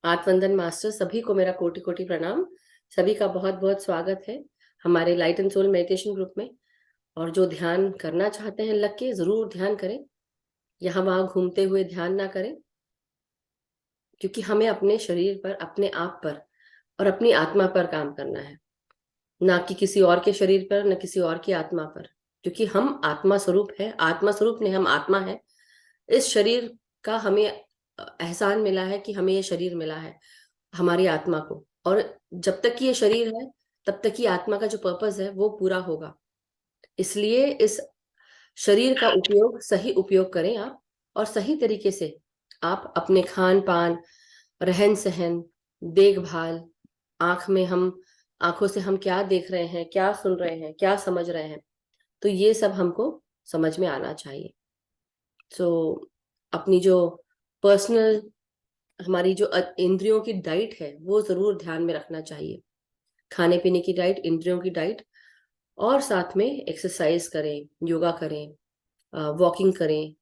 आत्मवंदन master सभी को मेरा कोटि कोटि प्रणाम। सभी का बहुत बहुत स्वागत है हमारे light and soul meditation group में। और जो ध्यान करना चाहते हैं लग के जरूर ध्यान करें, यहाँ वहां घूमते हुए ध्यान ना करें, क्योंकि हमें अपने शरीर पर, अपने आप पर और अपनी आत्मा पर काम करना है, ना कि किसी और के शरीर पर, न किसी और की आत्मा पर। क्योंकि हम आत्मा स्वरूप है, आत्मा स्वरूप नहीं, हम आत्मा है। इस शरीर का हमें एहसान मिला है कि हमें ये शरीर मिला है, हमारी आत्मा को। और जब तक कि ये शरीर है तब तक कि आत्मा का जो पर्पस है वो पूरा होगा। इसलिए इस शरीर का उपयोग, सही उपयोग करें आप, और सही तरीके से आप अपने खान पान, रहन सहन, देखभाल, आंख में हम आंखों से हम क्या देख रहे हैं, क्या सुन रहे हैं, क्या समझ रहे हैं, तो ये सब हमको समझ में आना चाहिए। तो अपनी जो पर्सनल, हमारी जो इंद्रियों की डाइट है वो जरूर ध्यान में रखना चाहिए। खाने पीने की डाइट, इंद्रियों की डाइट, और साथ में एक्सरसाइज करें, योगा करें, वॉकिंग करें,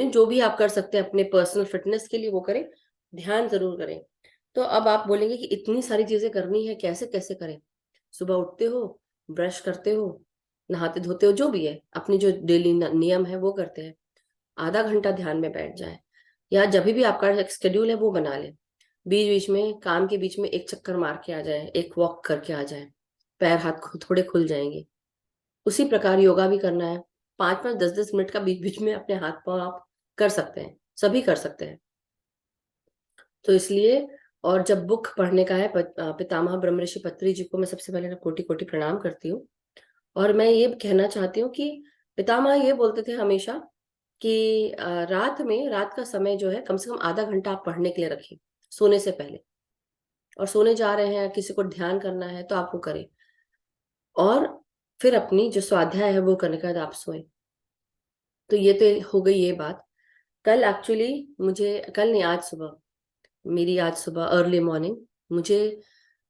जो भी आप कर सकते हैं अपने पर्सनल फिटनेस के लिए वो करें। ध्यान जरूर करें। तो अब आप बोलेंगे कि इतनी सारी चीजें करनी है, कैसे कैसे करें? सुबह उठते हो, ब्रश करते हो, नहाते धोते हो, जो भी है अपनी जो डेली नियम है वो करते हैं। आधा घंटा ध्यान में बैठ जाए, या जब भी आपका स्केड्यूल है वो बना ले। बीच बीच में, काम के बीच में एक चक्कर मार के आ जाए, एक वॉक करके आ जाए, पैर हाथ थोड़े खुल जाएंगे। उसी प्रकार योगा भी करना है। 5-5, 10-10 मिनट का बीच बीच में अपने हाथ पांव आप कर सकते हैं, सभी कर सकते हैं। तो इसलिए, और जब बुक पढ़ने का है, पितामह ब्रह्म ऋषि पत्री जी को मैं सबसे पहले कोटि कोटि प्रणाम करती हूँ। और मैं ये कहना चाहती हूँ कि पितामह ये बोलते थे हमेशा कि रात में, रात का समय जो है कम से कम आधा घंटा आप पढ़ने के लिए रखें, सोने से पहले। और सोने जा रहे हैं, किसी को ध्यान करना है तो आप वो करें, और फिर अपनी जो स्वाध्याय है वो करने के बाद आप सोएं। तो ये तो हो गई ये बात। कल एक्चुअली मुझे, कल नहीं, आज सुबह, मेरी आज सुबह अर्ली मॉर्निंग मुझे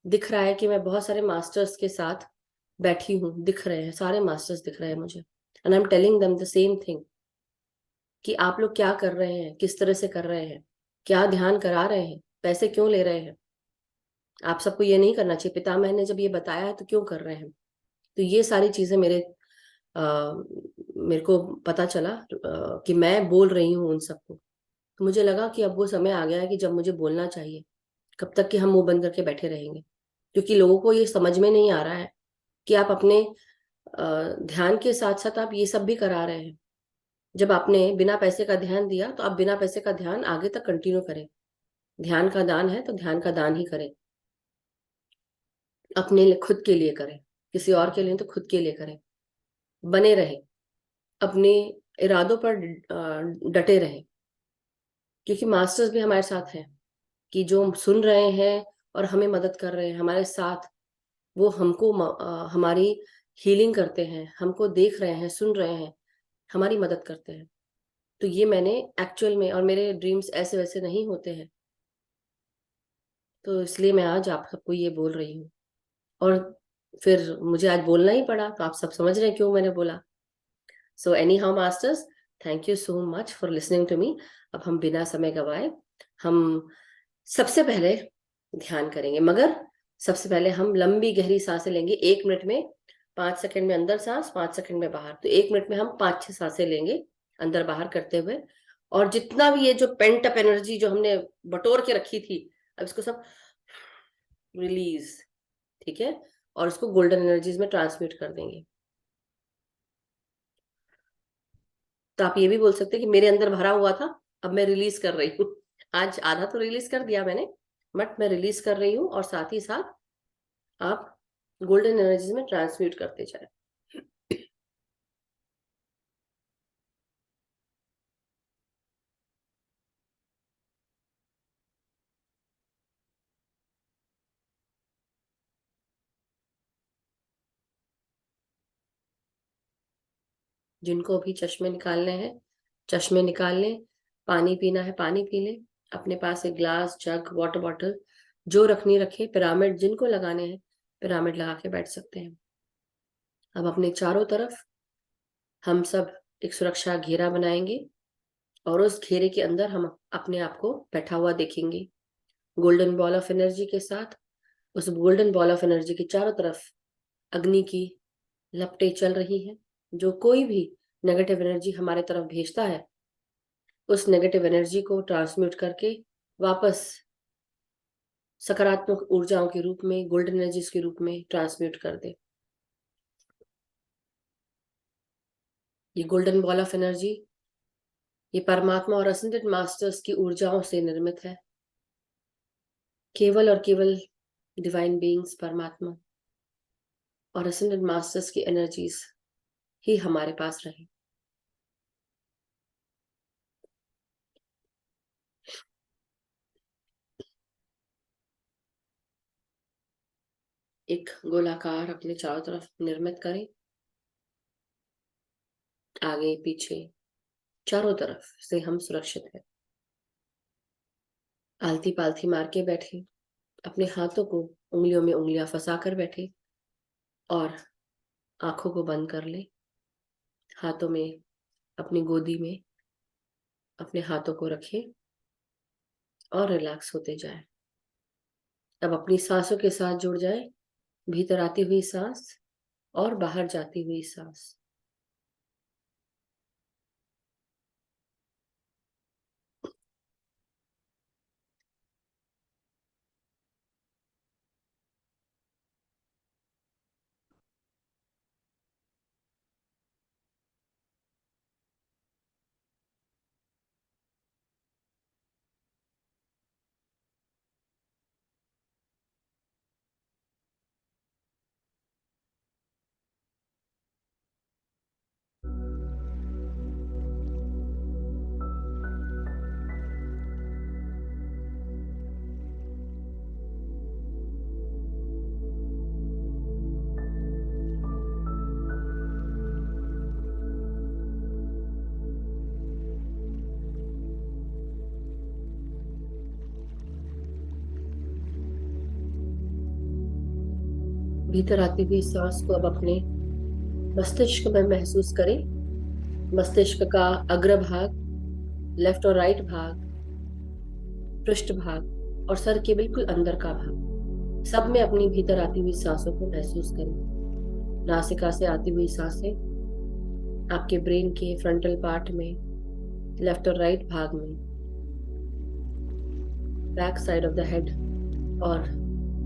दिख रहा है कि मैं बहुत सारे मास्टर्स के साथ बैठी हूँ, दिख रहे हैं, सारे मास्टर्स दिख रहे हैं मुझे। And I am telling them the same thing कि आप लोग क्या कर रहे हैं, किस तरह से कर रहे हैं, क्या ध्यान करा रहे हैं, पैसे क्यों ले रहे हैं? आप सबको ये नहीं करना चाहिए। पितामह ने जब ये बताया है तो क्यों कर रहे हैं? तो ये सारी चीजें मेरे को पता चला कि मैं बोल रही हूँ उन सबको। तो मुझे लगा कि अब वो समय आ गया है कि जब मुझे बोलना चाहिए। कब तक कि हम मुंह बंद करके बैठे रहेंगे? क्योंकि लोगों को ये समझ में नहीं आ रहा है कि आप अपने ध्यान के साथ साथ आप ये सब भी करा रहे हैं। जब आपने बिना पैसे का ध्यान दिया तो आप बिना पैसे का ध्यान आगे तक कंटिन्यू करें। ध्यान का दान है तो ध्यान का दान ही करें। अपने लिए, खुद के लिए करें, किसी और के लिए तो खुद के लिए करें। बने रहे, अपने इरादों पर डटे रहे, क्योंकि मास्टर्स भी हमारे साथ हैं कि जो सुन रहे हैं और हमें मदद कर रहे हैं हमारे साथ। वो हमको हमारी हीलिंग करते हैं, हमको देख रहे हैं, सुन रहे हैं, हमारी मदद करते हैं। तो ये मैंने एक्चुअल में, और मेरे ड्रीम्स ऐसे वैसे नहीं होते हैं। तो इसलिए मैं आज आप सबको ये बोल रही हूँ। और फिर मुझे आज बोलना ही पड़ा, तो आप सब समझ रहे हैं क्यों मैंने बोला। So anyhow masters, thank you so much for listening to me. अब हम बिना समय गवाए, हम सबसे पहले ध्यान करेंगे, मगर सबसे पहले हम लंबी गहरी सांसें लेंगे। 1 मिनट में 5 सेकंड में अंदर सांस, 5 सेकंड में बाहर। तो 1 मिनट में हम 5-6 सांसें लेंगे अंदर बाहर करते हुए। और जितना भी ये जो पेंट अप एनर्जी जो हमने बटोर के रखी थी, अब इसको सब रिलीज, ठीक है? और इसको गोल्डन एनर्जीज में ट्रांसम्यूट कर देंगे। तो आप ये भी बोल सकते हैं कि मेरे अंदर भरा हुआ था, अब मैं रिलीज कर रही हूँ। आज आधा तो रिलीज कर दिया मैंने, बट मैं रिलीज कर रही हूँ, और साथ ही साथ आप गोल्डन एनर्जीज में ट्रांसम्यूट करते जाए। जिनको भी चश्मे निकालने हैं, चश्मे निकाल लें। पानी पीना है, पानी पी लें। अपने पास एक ग्लास, जग, वाटर बॉटल जो रखनी रखे। पिरामिड जिनको लगाने हैं, पिरामिड लगा के बैठ सकते हैं। अब अपने चारों तरफ हम सब एक सुरक्षा घेरा बनाएंगे, और उस घेरे के अंदर हम अपने आप को बैठा हुआ देखेंगे। गोल्डन बॉल ऑफ एनर्जी के साथ उस गोल्डन बॉल ऑफ एनर्जी के चारों तरफ अग्नि की लपटें चल रही हैं। जो कोई भी नेगेटिव एनर्जी हमारे तरफ भेजता है, उस नेगेटिव एनर्जी को ट्रांसम्यूट करके वापस सकारात्मक ऊर्जाओं के रूप में, गोल्डन एनर्जीज के रूप में ट्रांसम्यूट कर दे। ये गोल्डन बॉल ऑफ एनर्जी, ये परमात्मा और असेंडेड मास्टर्स की ऊर्जाओं से निर्मित है। केवल और केवल डिवाइन बीइंग्स, परमात्मा और असेंडेड मास्टर्स की एनर्जीज ही हमारे पास रहे। एक गोलाकार अपने चारों तरफ निर्मित करें, आगे पीछे चारों तरफ से हम सुरक्षित हैं। आलती पालती मार के बैठे, अपने हाथों को उंगलियों में उंगलियां फंसा कर बैठे और आंखों को बंद कर ले। हाथों में, अपनी गोदी में अपने हाथों को रखें और रिलैक्स होते जाए। अब अपनी सांसों के साथ जुड़ जाए। भीतर आती हुई सांस और बाहर जाती हुई सांस। भीतर आती हुई सांस को अब अपने मस्तिष्क में महसूस करें। मस्तिष्क का अग्र भाग, लेफ्ट और राइट भाग, पृष्ठ भाग और सर के बिल्कुल अंदर का भाग, सब में अपनी भीतर आती हुई सांसों को महसूस करें। नासिका से आती हुई सांसें आपके ब्रेन के फ्रंटल पार्ट में, लेफ्ट और राइट भाग में, back side of the head और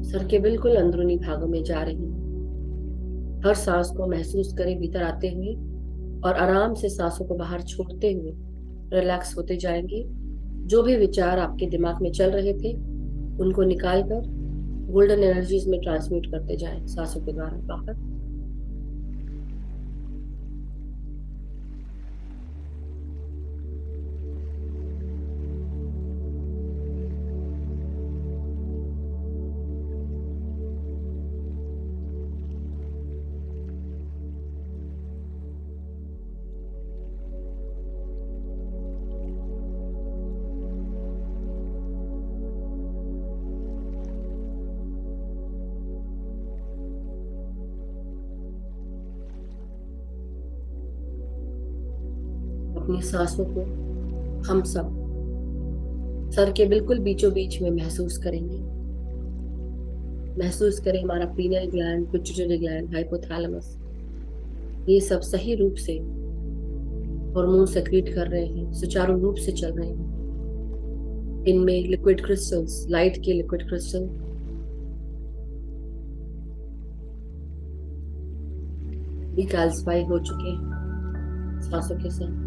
सर के बिल्कुल अंदरूनी भागों में जा रही हैं। हर सांस को महसूस करें भीतर आते हुए और आराम से सांसों को बाहर छोड़ते हुए रिलैक्स होते जाएंगे। जो भी विचार आपके दिमाग में चल रहे थे, उनको निकालकर गोल्डन एनर्जीज में ट्रांसम्यूट करते जाएं सांसों के द्वारा बाहर। अपनी सांसों को हम सब सर के बिल्कुल बीचों बीच में महसूस करेंगे। महसूस करें हमारा pineal gland, pituitary gland, hypothalamus, ये सब सही रूप से हार्मोन सेक्रेट कर रहे हैं, सुचारू रूप से चल रहे हैं। इनमें लिक्विड क्रिस्टल्स, लाइट के लिक्विड क्रिस्टल डिकैल्सिफाई हो चुके हैं सांसों के साथ।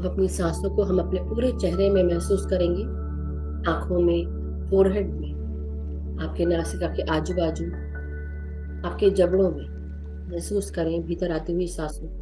अब अपनी सांसों को हम अपने पूरे चेहरे में महसूस करेंगे, आंखों में, फोरहेड में, आपके नासिका के आजू बाजू, आपके जबड़ों में। महसूस करें भीतर आती हुई सांसों को।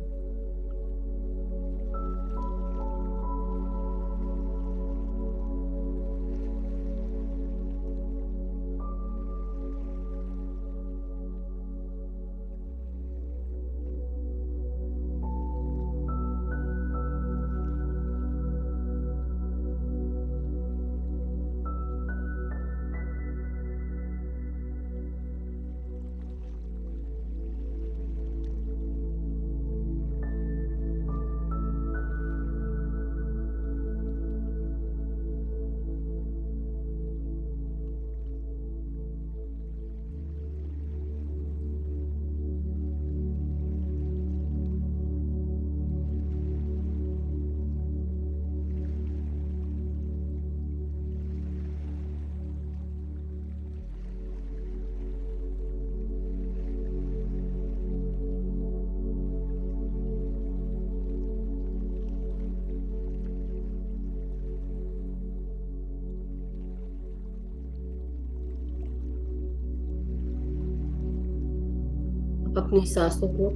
अब अपनी सांसों को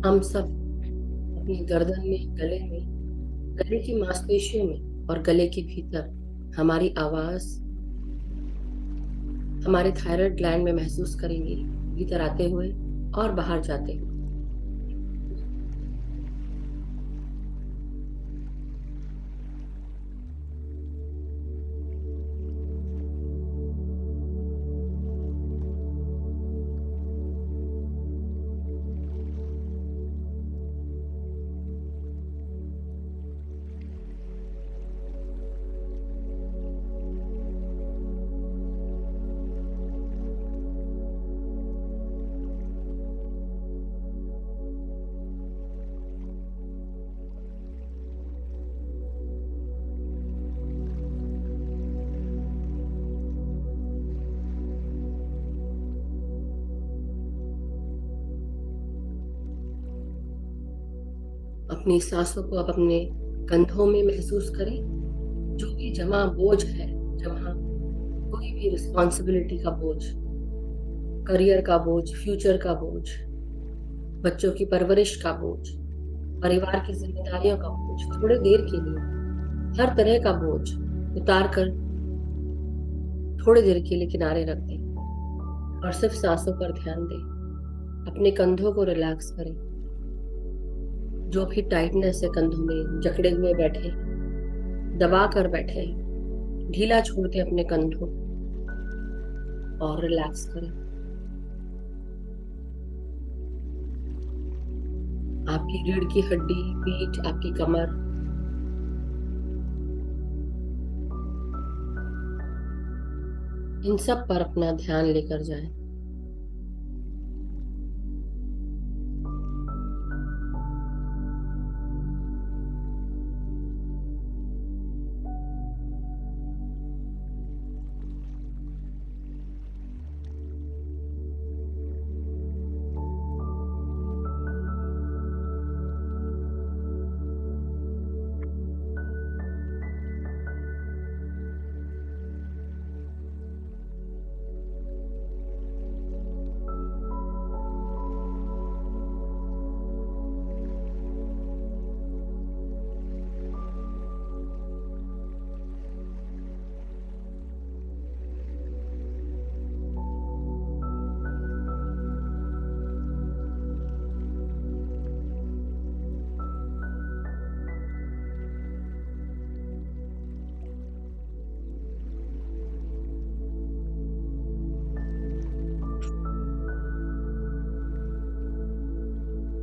हम सब अपनी गर्दन में, गले में, गले की मांसपेशियों में और गले के भीतर हमारी आवाज, हमारे थायराइड ग्लैंड में महसूस करेंगे, भीतर आते हुए और बाहर जाते हुए। अपनी सांसों को आप अपने कंधों में महसूस करें। जो भी जमा बोझ है, जमा कोई भी रिस्पॉन्सिबिलिटी का बोझ, करियर का बोझ, फ्यूचर का बोझ, बच्चों की परवरिश का बोझ, परिवार की जिम्मेदारियों का बोझ, थोड़ी देर के लिए हर तरह का बोझ उतार कर थोड़ी देर के लिए किनारे रख दें और सिर्फ सांसों पर ध्यान दें। अपने कंधों को रिलैक्स करें। जो भी टाइटनेस है कंधों में, जकड़े हुए बैठे, दबा कर बैठे, ढीला छोड़ दें अपने कंधों और रिलैक्स करें। आपकी रीढ़ की हड्डी, पीठ, आपकी कमर, इन सब पर अपना ध्यान लेकर जाएं।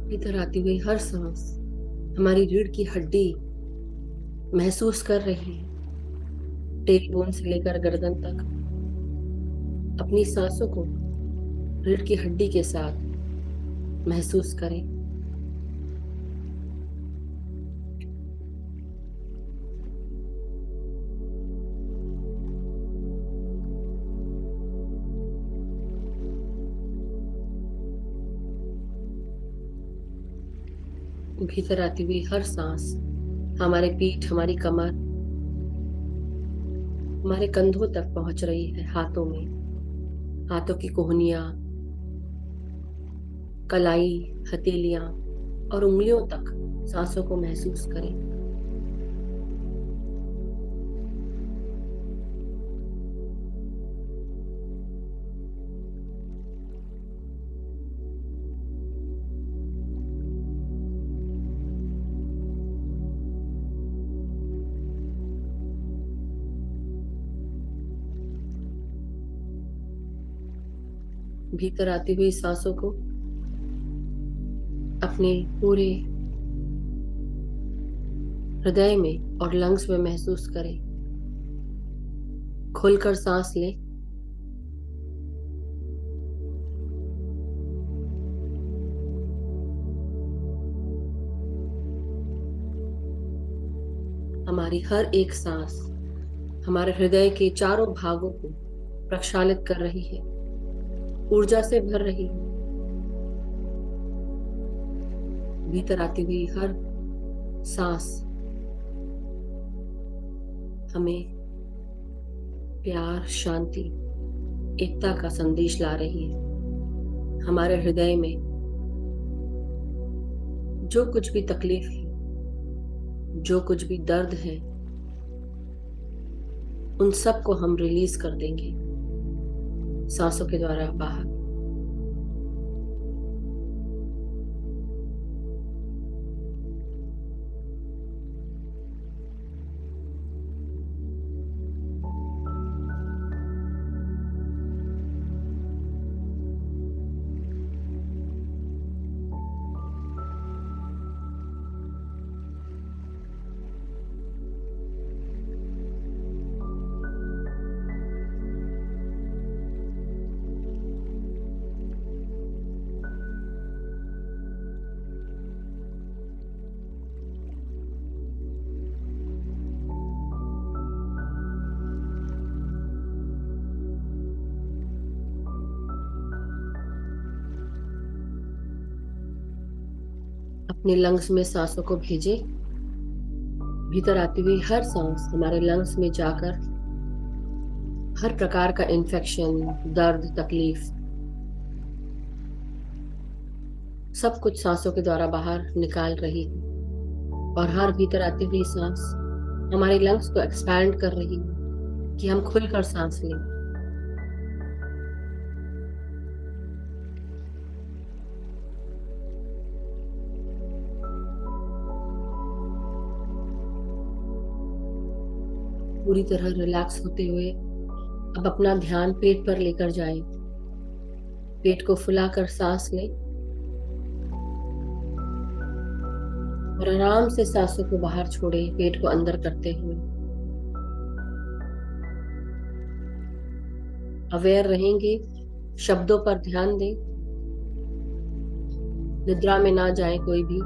भीतर आती हुई हर सांस हमारी रीढ़ की हड्डी महसूस कर रही है, टेल बोन से लेकर गर्दन तक। अपनी सांसों को रीढ़ की हड्डी के साथ महसूस करें। भीतर आती हुई हर सांस हमारे पीठ, हमारी कमर, हमारे कंधों तक पहुंच रही है, हाथों में, हाथों की कोहनियां, कलाई, हथेलियां और उंगलियों तक सांसों को महसूस करें। भीतर आती हुई सांसों को अपने पूरे हृदय में और लंग्स में महसूस करें। खुलकर सांस लें। हमारी हर एक सांस हमारे हृदय के चारों भागों को प्रक्षालित कर रही है, ऊर्जा से भर रही है। भीतर आती हुई हर सांस हमें प्यार, शांति, एकता का संदेश ला रही है। हमारे हृदय में जो कुछ भी तकलीफ है, जो कुछ भी दर्द है, उन सब को हम रिलीज कर देंगे सांसों के द्वारा बाहर। अपने लंग्स में सांसों को भेजें। भीतर आती हुई हर सांस हमारे लंग्स में जाकर हर प्रकार का इन्फेक्शन, दर्द, तकलीफ, सब कुछ सांसों के द्वारा बाहर निकाल रही है। और हर भीतर आती हुई सांस हमारे लंग्स को एक्सपैंड कर रही है कि हम खुलकर सांस लें। पूरी तरह रिलैक्स होते हुए अब अपना ध्यान पेट पर लेकर जाएं। पेट को फुलाकर सांस लें और आराम से सांसों को बाहर छोड़ें, पेट को अंदर करते हुए। अवेयर रहेंगे, शब्दों पर ध्यान दें, निद्रा में ना जाए कोई भी।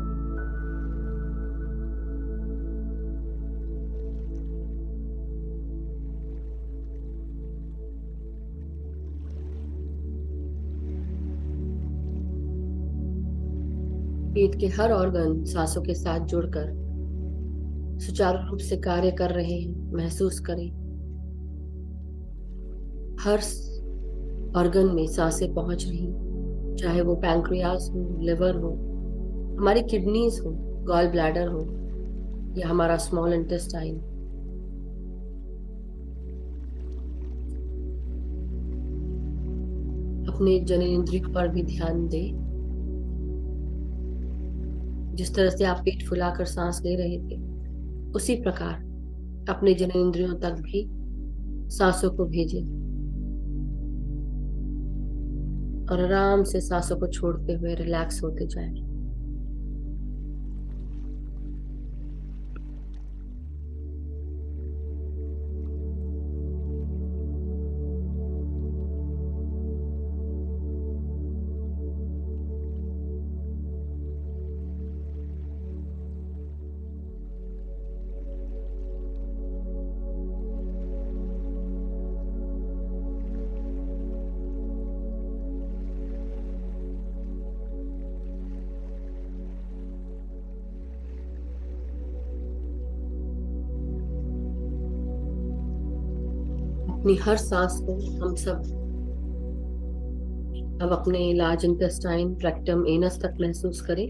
पेट के हर ऑर्गन सांसों के साथ जुड़कर सुचारू रूप से कार्य कर रहे हैं, महसूस करें। हर ऑर्गन में सांसें पहुंच रही, चाहे वो पैंक्रियास हो, लिवर हो, हमारी किडनीज हो, गॉल ब्लैडर हो या हमारा स्मॉल इंटेस्टाइन। अपने जननेंद्रिय पर भी ध्यान दें। जिस तरह से आप पेट फुलाकर सांस ले रहे थे, उसी प्रकार अपने जननेंद्रियों तक भी सांसों को भेजें और आराम से सांसों को छोड़ते हुए रिलैक्स होते जाएं। अपनी हर सांस को हम सब अब अपने लार्ज इंटेस्टाइन, रेक्टम, एनस तक महसूस करें।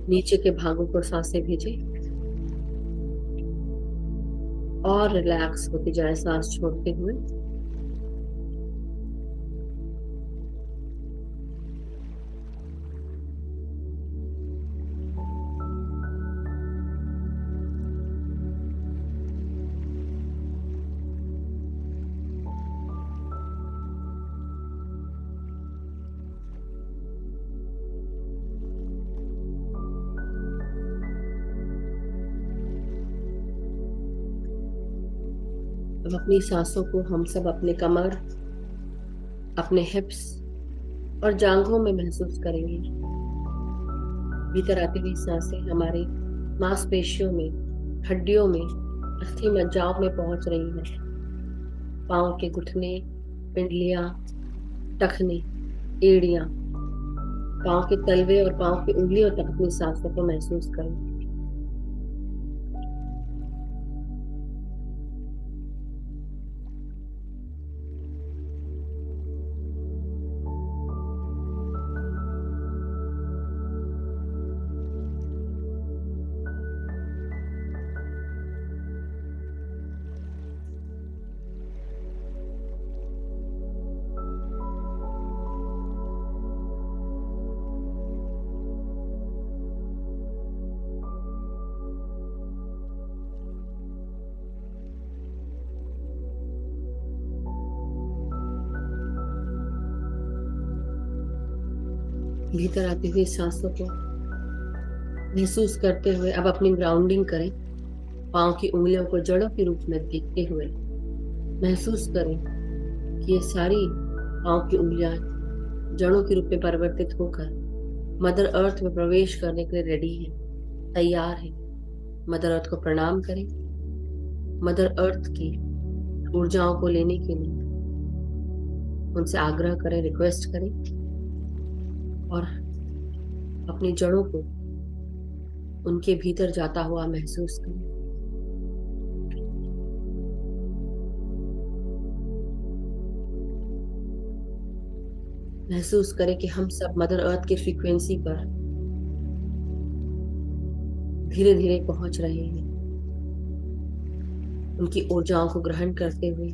नीचे के भागों को सांसें भेजें और रिलैक्स होती जाए सांस छोड़ते हुए। अब अपनी सांसों को हम सब अपने कमर, अपने हिप्स और जांघों में महसूस करेंगे। भीतर आती हुई सांसें हमारे मांसपेशियों में, हड्डियों में, अस्थि मज्जाओं में पहुंच रही हैं। पांव के घुटने, पिंडलियां, टखने, एड़ियां, पांव के तलवे और पांव की उंगलियों तक अपनी सांसों को महसूस करें। भीतर आती हुई सांसों को महसूस करते हुए अब अपनी ग्राउंडिंग करें। पांव की उंगलियों को जड़ों के रूप में देखते हुए महसूस करें कि ये सारी पांव की उंगलियां जड़ों के रूप में परिवर्तित होकर मदर अर्थ में प्रवेश करने के लिए रेडी है, तैयार है। मदर अर्थ को प्रणाम करें। मदर अर्थ की ऊर्जाओं को लेने के लिए उनसे आग्रह करें, रिक्वेस्ट करें और अपनी जड़ों को उनके भीतर जाता हुआ महसूस करें। महसूस करें कि हम सब मदर अर्थ की फ्रीक्वेंसी पर धीरे धीरे पहुंच रहे हैं। उनकी ऊर्जाओं को ग्रहण करते हुए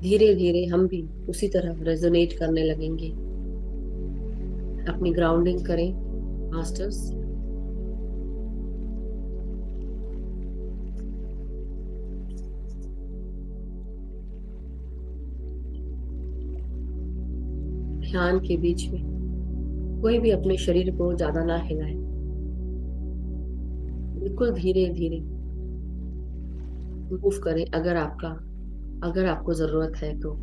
धीरे धीरे हम भी उसी तरह रेजोनेट करने लगेंगे। अपनी ग्राउंडिंग करें मास्टर्स। ध्यान के बीच में कोई भी अपने शरीर को ज्यादा ना हिलाए। बिल्कुल धीरे धीरे मूव करें अगर आपको जरूरत है तो।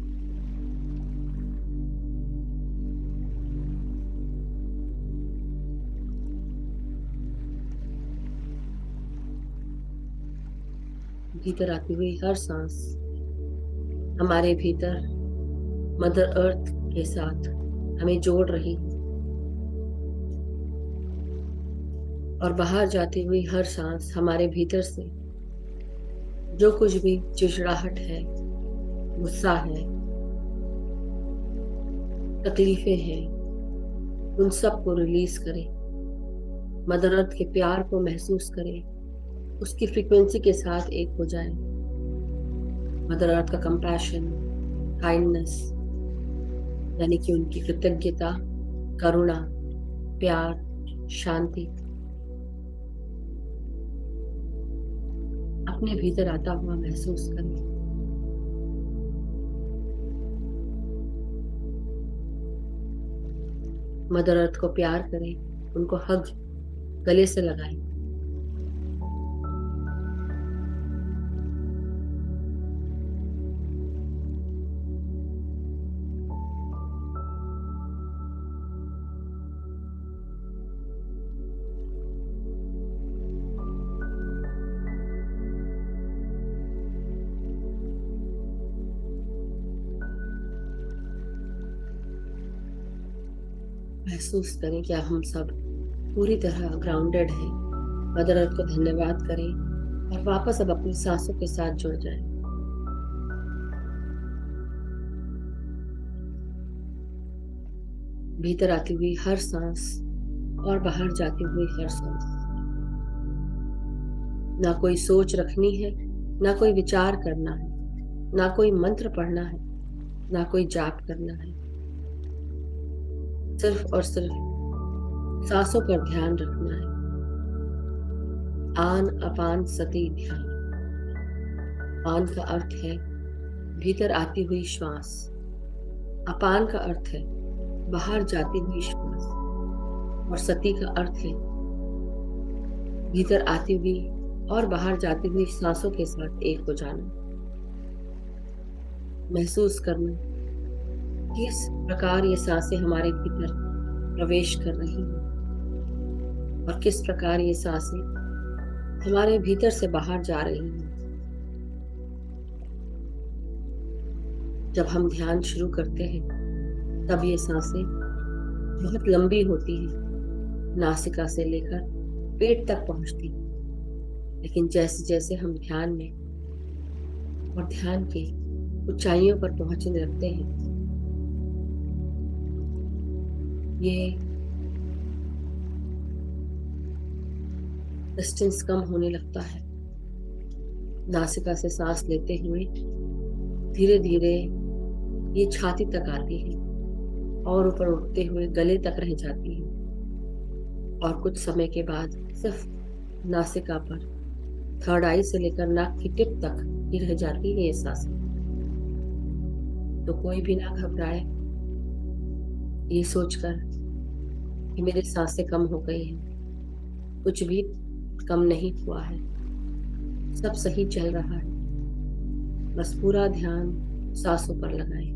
भीतर आती हुई हर सांस हमारे भीतर मदर अर्थ के साथ हमें जोड़ रही है और बाहर जाती हुई हर सांस हमारे भीतर से जो कुछ भी चिड़चिड़ाहट है, गुस्सा है, तकलीफें हैं, उन सब को रिलीज करें। मदर अर्थ के प्यार को महसूस करें, उसकी फ्रीक्वेंसी के साथ एक हो जाए। मदर अर्थ का कंपैशन, काइंडनेस यानी कि उनकी कृतज्ञता, करुणा, प्यार, शांति अपने भीतर आता हुआ महसूस करें। मदर अर्थ को प्यार करें, उनको हग गले से लगाएं। महसूस करें कि हम सब पूरी तरह ग्राउंडेड हैं। मदर अर्थ को धन्यवाद करें और वापस अब अपनी सांसों के साथ जुड़ जाएं। भीतर आती हुई हर सांस और बाहर जाती हुई हर सांस। ना कोई सोच रखनी है, ना कोई विचार करना है, ना कोई मंत्र पढ़ना है, ना कोई जाप करना है। सिर्फ और सिर्फ सांसों पर ध्यान रखना है। आन अपान सती ध्यान। आन का अर्थ है भीतर आती हुई श्वास। अपान का अर्थ है बाहर जाती हुई श्वास। और सती का अर्थ है भीतर आती हुई और बाहर जाती हुई सांसों के साथ एक हो जाना। महसूस करना किस प्रकार ये सांसें हमारे भीतर प्रवेश कर रही हैं और किस प्रकार ये सांसें हमारे भीतर से बाहर जा रही हैं। जब हम ध्यान शुरू करते हैं तब ये सांसें बहुत लंबी होती हैं, नासिका से लेकर पेट तक पहुंचती हैं। लेकिन जैसे जैसे हम ध्यान में और ध्यान के ऊंचाइयों पर पहुंचने लगते हैं, ये डिस्टेंस कम होने लगता है। नासिका से सांस लेते हुए धीरे धीरे ये छाती तक आती है और ऊपर उठते हुए गले तक रह जाती है और कुछ समय के बाद सिर्फ नासिका पर थर्ड आई से लेकर नाक की टिप तक ही रह जाती है ये सांसें। तो कोई भी ना घबराए ये सोचकर कि मेरी सांसें कम हो गई हैं। कुछ भी कम नहीं हुआ है, सब सही चल रहा है। बस पूरा ध्यान सांसों पर लगाएं।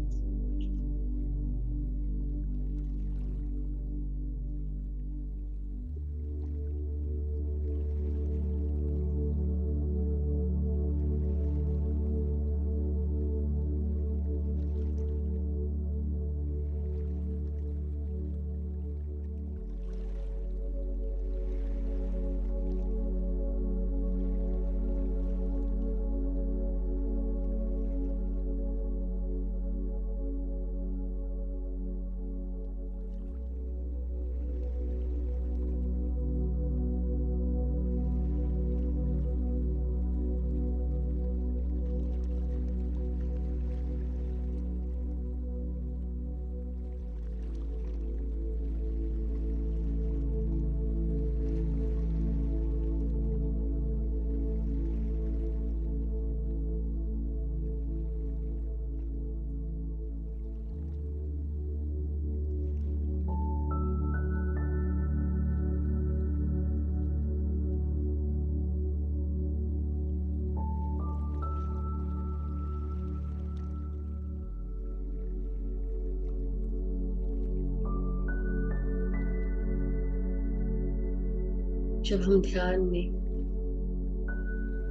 जब हम ध्यान में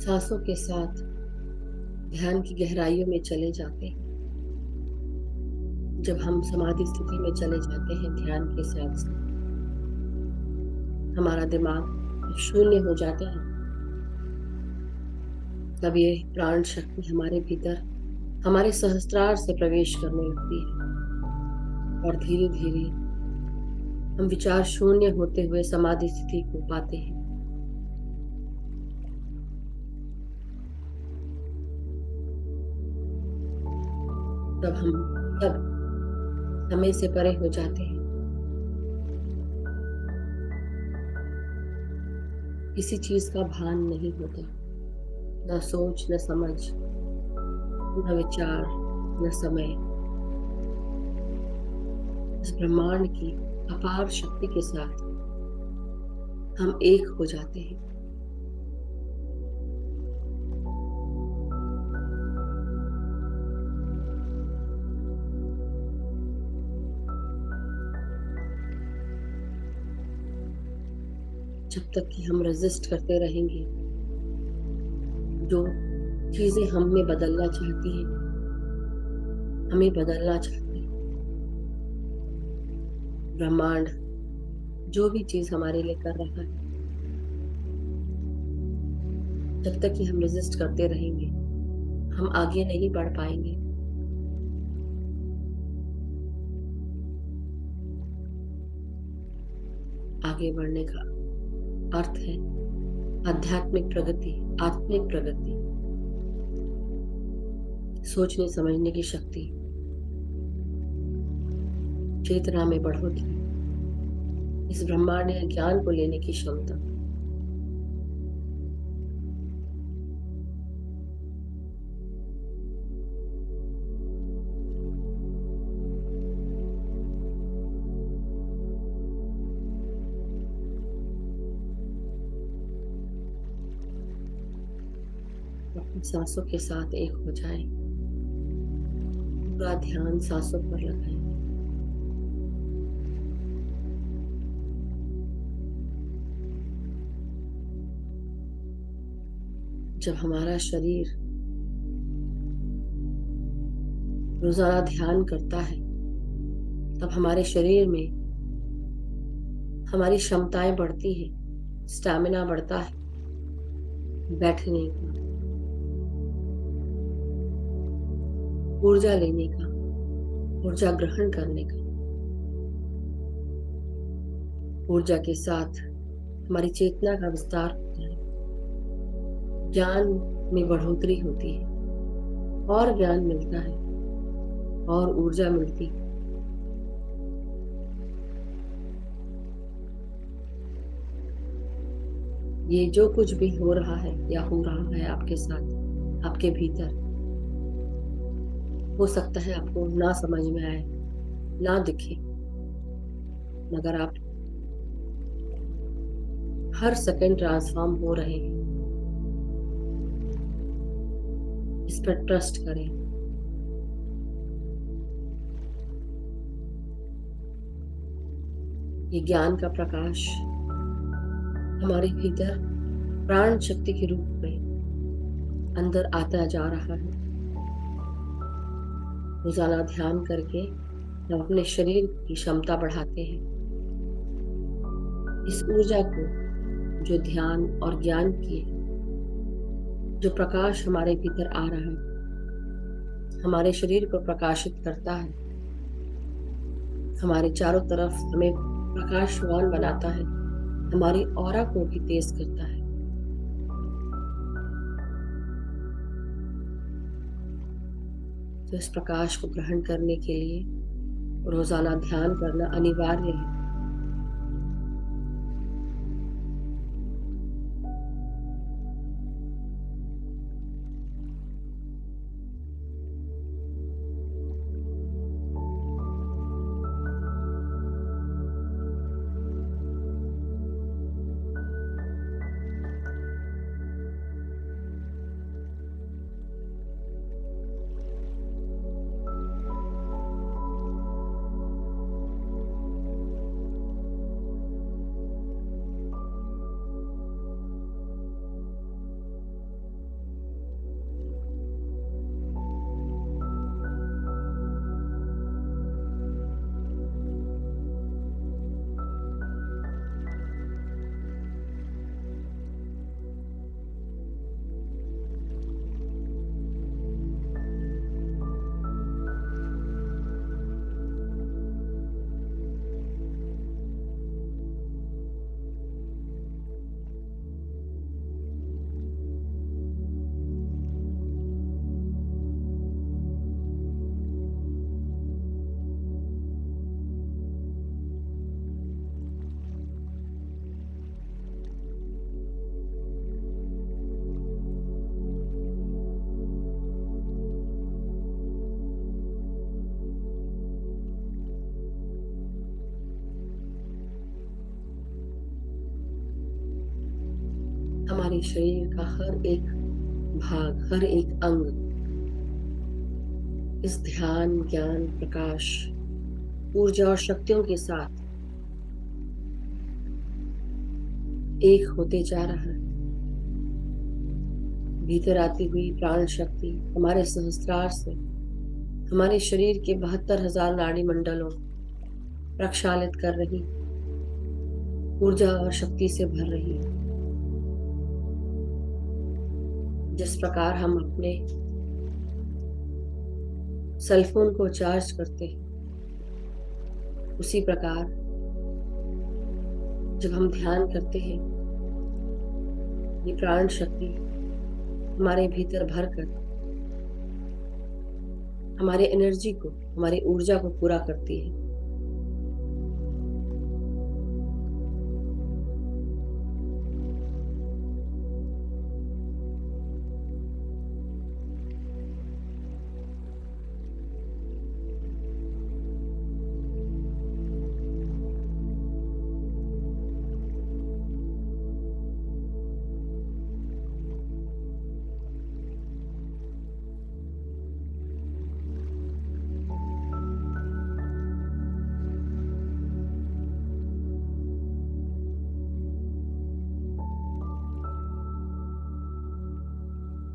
सांसों के साथ ध्यान की गहराइयों में चले जाते हैं, जब हम समाधि स्थिति में चले जाते हैं ध्यान के साथ साथ, हमारा दिमाग शून्य हो जाता है। तब ये प्राण शक्ति हमारे भीतर हमारे सहस्त्रार से प्रवेश करने लगती है और धीरे धीरे हम विचार शून्य होते हुए समाधि स्थिति को पाते हैं। तब समय से परे हो जाते हैं। किसी चीज का भान नहीं होता, न सोच, न समझ, न विचार, न समय। इस ब्रह्मांड की अपार शक्ति के साथ हम एक हो जाते हैं। जब तक कि हम रेजिस्ट करते रहेंगे, जो चीजें हम में बदलना चाहती हैं, हमें बदलना चाहते हैं, ब्रह्मांड जो भी चीज हमारे लिए कर रहा है, जब तक कि हम रेजिस्ट करते रहेंगे हम आगे नहीं बढ़ पाएंगे। आगे बढ़ने का अर्थ है आध्यात्मिक प्रगति, आत्मिक प्रगति, सोचने समझने की शक्ति, चेतना में बढ़ोतरी, इस ब्रह्मांडीय ज्ञान को लेने की क्षमता। अपनी सांसों के साथ एक हो जाए, पूरा ध्यान सांसों पर लगाएं। जब हमारा शरीर रोजाना ध्यान करता है तब हमारे शरीर में हमारी क्षमताएं बढ़ती हैं, स्टैमिना बढ़ता है, बैठने का, ऊर्जा लेने का, ऊर्जा ग्रहण करने का। ऊर्जा के साथ हमारी चेतना का विस्तार होता है, ज्ञान में बढ़ोतरी होती है, और ज्ञान मिलता है और ऊर्जा मिलती है। ये जो कुछ भी हो रहा है या हो रहा है आपके साथ, आपके भीतर, हो सकता है आपको ना समझ में आए, ना दिखे, मगर आप हर सेकंड ट्रांसफॉर्म हो रहे हैं। इस पर ट्रस्ट करें। ये ज्ञान का प्रकाश हमारे भीतर प्राण शक्ति के रूप में अंदर आता जा रहा है। रोजाना ध्यान करके हम अपने शरीर की क्षमता बढ़ाते हैं। इस ऊर्जा को, जो ध्यान और ज्ञान की है, जो प्रकाश हमारे भीतर आ रहा है, हमारे शरीर को प्रकाशित करता है, हमारे चारों तरफ हमें प्रकाशवान बनाता है, हमारी ऑरा को भी तेज करता है। तो इस प्रकाश को ग्रहण करने के लिए रोजाना ध्यान करना अनिवार्य है। हमारे शरीर का हर एक भाग, हर एक अंग इस ध्यान, ज्ञान, प्रकाश, ऊर्जा और शक्तियों के साथ एक होते जा रहा है। भीतर आती हुई प्राण शक्ति हमारे सहस्त्रार से हमारे शरीर के 72,000 नाड़ी मंडलों प्रक्षालित कर रही, ऊर्जा और शक्ति से भर रही है। जिस प्रकार हम अपने सेलफोन को चार्ज करते हैं, उसी प्रकार जब हम ध्यान करते हैं, ये प्राण शक्ति हमारे भीतर भर कर हमारे एनर्जी को, हमारी ऊर्जा को पूरा करती है।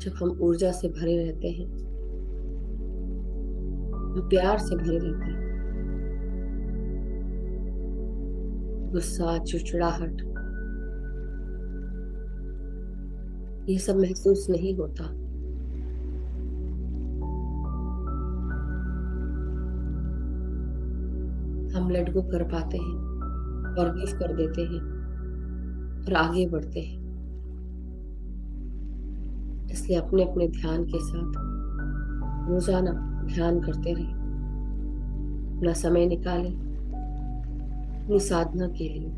जब हम ऊर्जा से भरे रहते हैं, हम प्यार से भरे रहते हैं, गुस्सा, चिड़चिड़ाहट, ये सब महसूस नहीं होता। हम लेट गो कर पाते हैं, फॉरगिव कर देते हैं और आगे बढ़ते हैं। इसलिए अपने अपने ध्यान के साथ रोजाना ध्यान करते रहें, अपना समय निकालें अपनी साधना के लिए।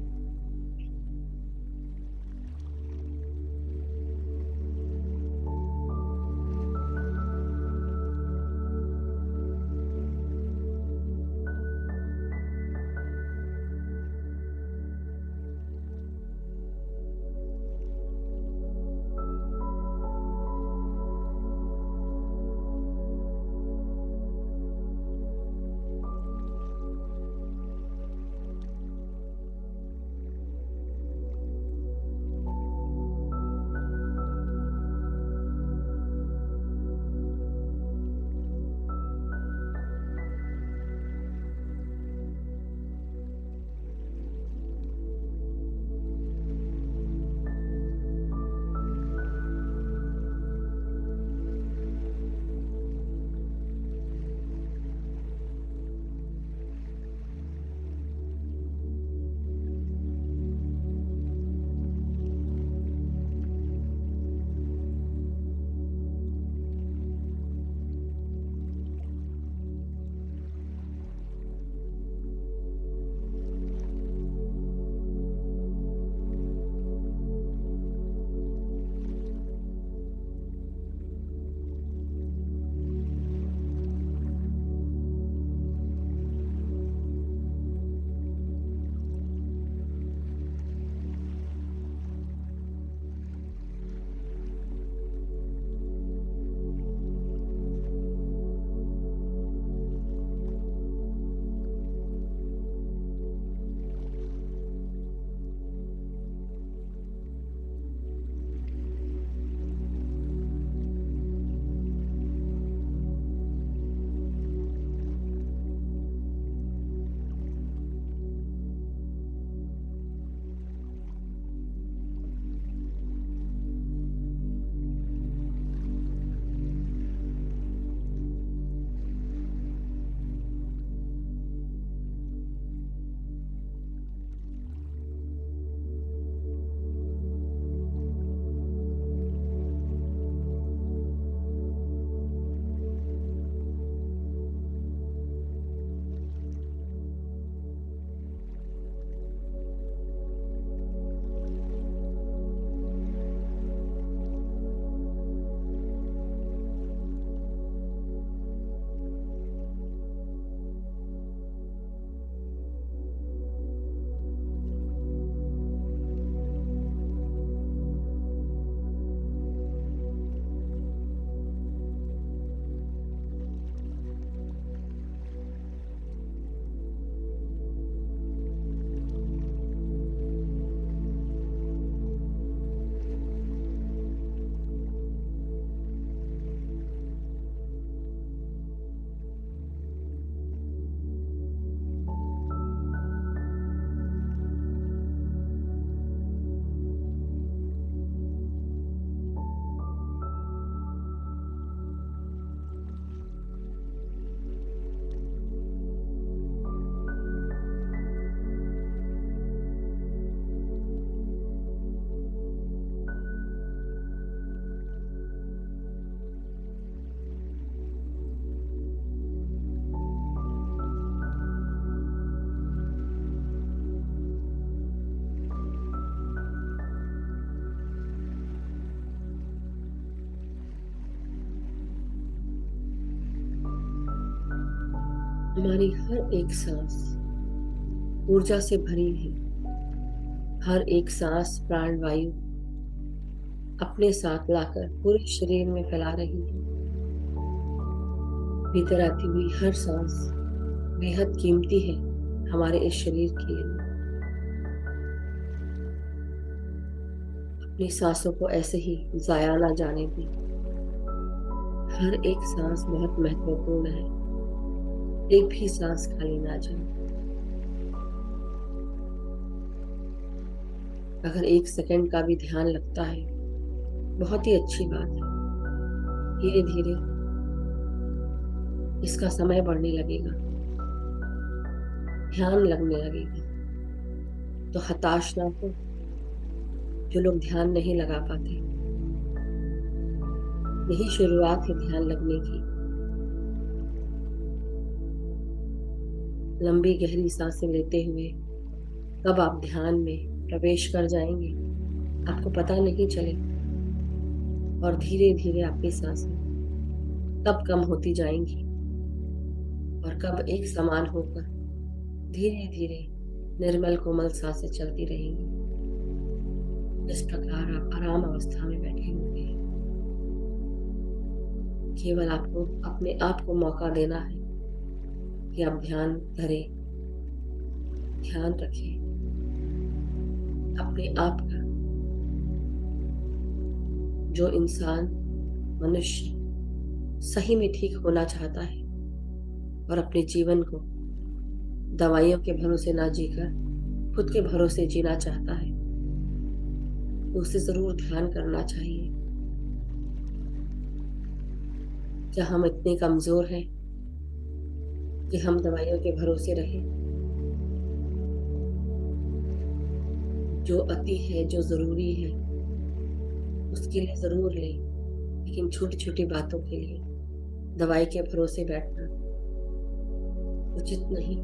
हमारी हर एक सांस ऊर्जा से भरी है। हर एक सांस प्राणवायु अपने साथ लाकर पूरे शरीर में फैला रही है। भीतर आती हुई हर सांस बेहद कीमती है हमारे इस शरीर के लिए। अपनी सांसों को ऐसे ही जाया ना जाने दें। हर एक सांस बहुत महत्वपूर्ण है। एक भी सांस खाली ना जाए। अगर 1 सेकंड का भी ध्यान लगता है, बहुत ही अच्छी बात है। धीरे धीरे इसका समय बढ़ने लगेगा, ध्यान लगने लगेगा। तो हताश ना हो जो लोग ध्यान नहीं लगा पाते। यही शुरुआत है ध्यान लगने की। लंबी गहरी सांसें लेते हुए कब आप ध्यान में प्रवेश कर जाएंगे आपको पता नहीं चलेगा, और धीरे धीरे आपकी सांसें कब कम होती जाएंगी और कब एक समान होकर धीरे धीरे निर्मल कोमल सांसें चलती रहेंगी। इस प्रकार आप आराम अवस्था में बैठे होंगे। केवल आपको अपने आप को मौका देना है कि आप ध्यान धरें, ध्यान रखें अपने आप का। जो इंसान मनुष्य सही में ठीक होना चाहता है और अपने जीवन को दवाइयों के भरोसे ना जीकर खुद के भरोसे जीना चाहता है, तो उसे जरूर ध्यान करना चाहिए। क्या हम इतने कमजोर हैं कि हम दवाइयों के भरोसे रहें? जो अति है, जो जरूरी है, उसके लिए जरूर लें, लेकिन छोटी छोटी बातों के लिए दवाई के भरोसे बैठना उचित नहीं।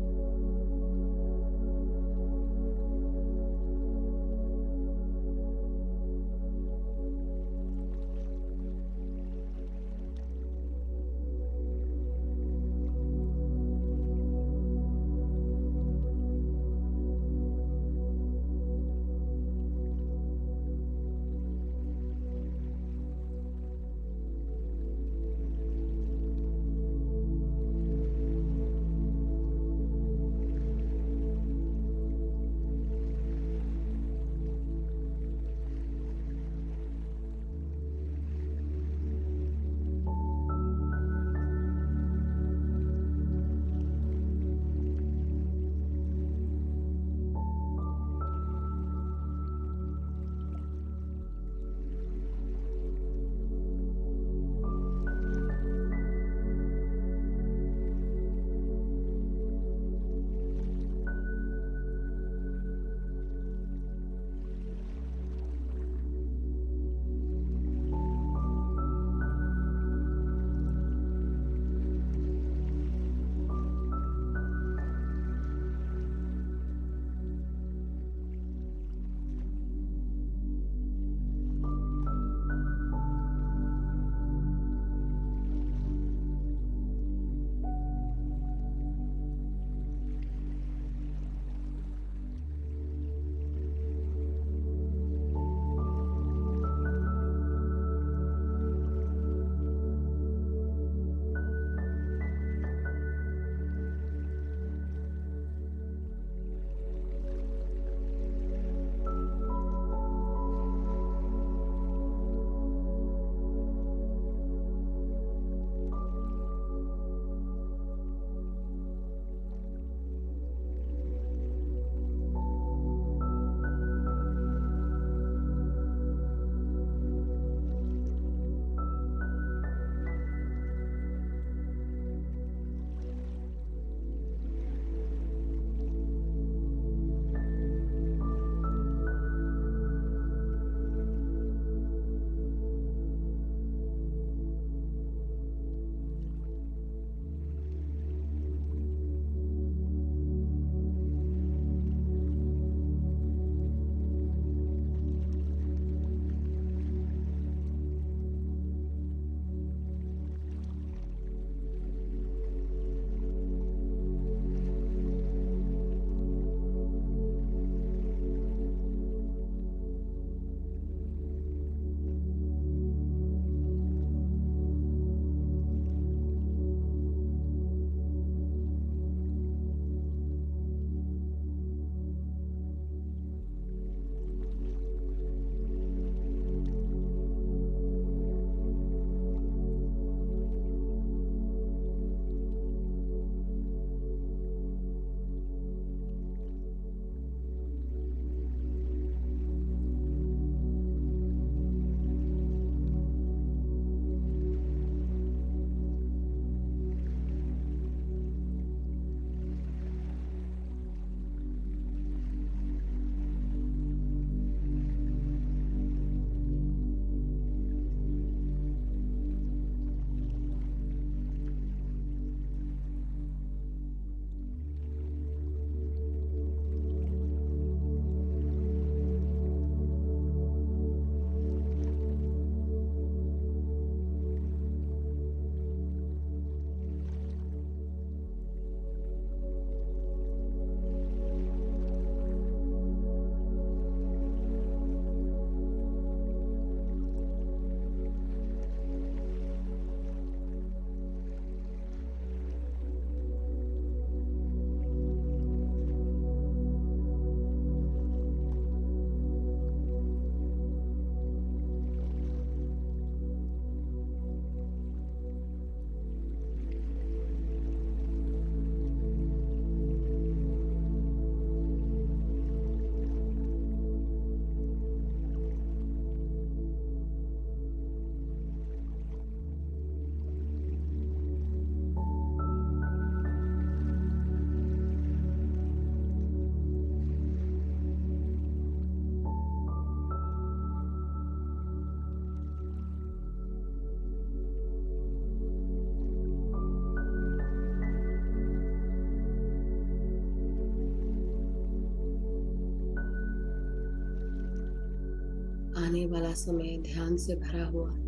आने वाला समय ध्यान से भरा हुआ है।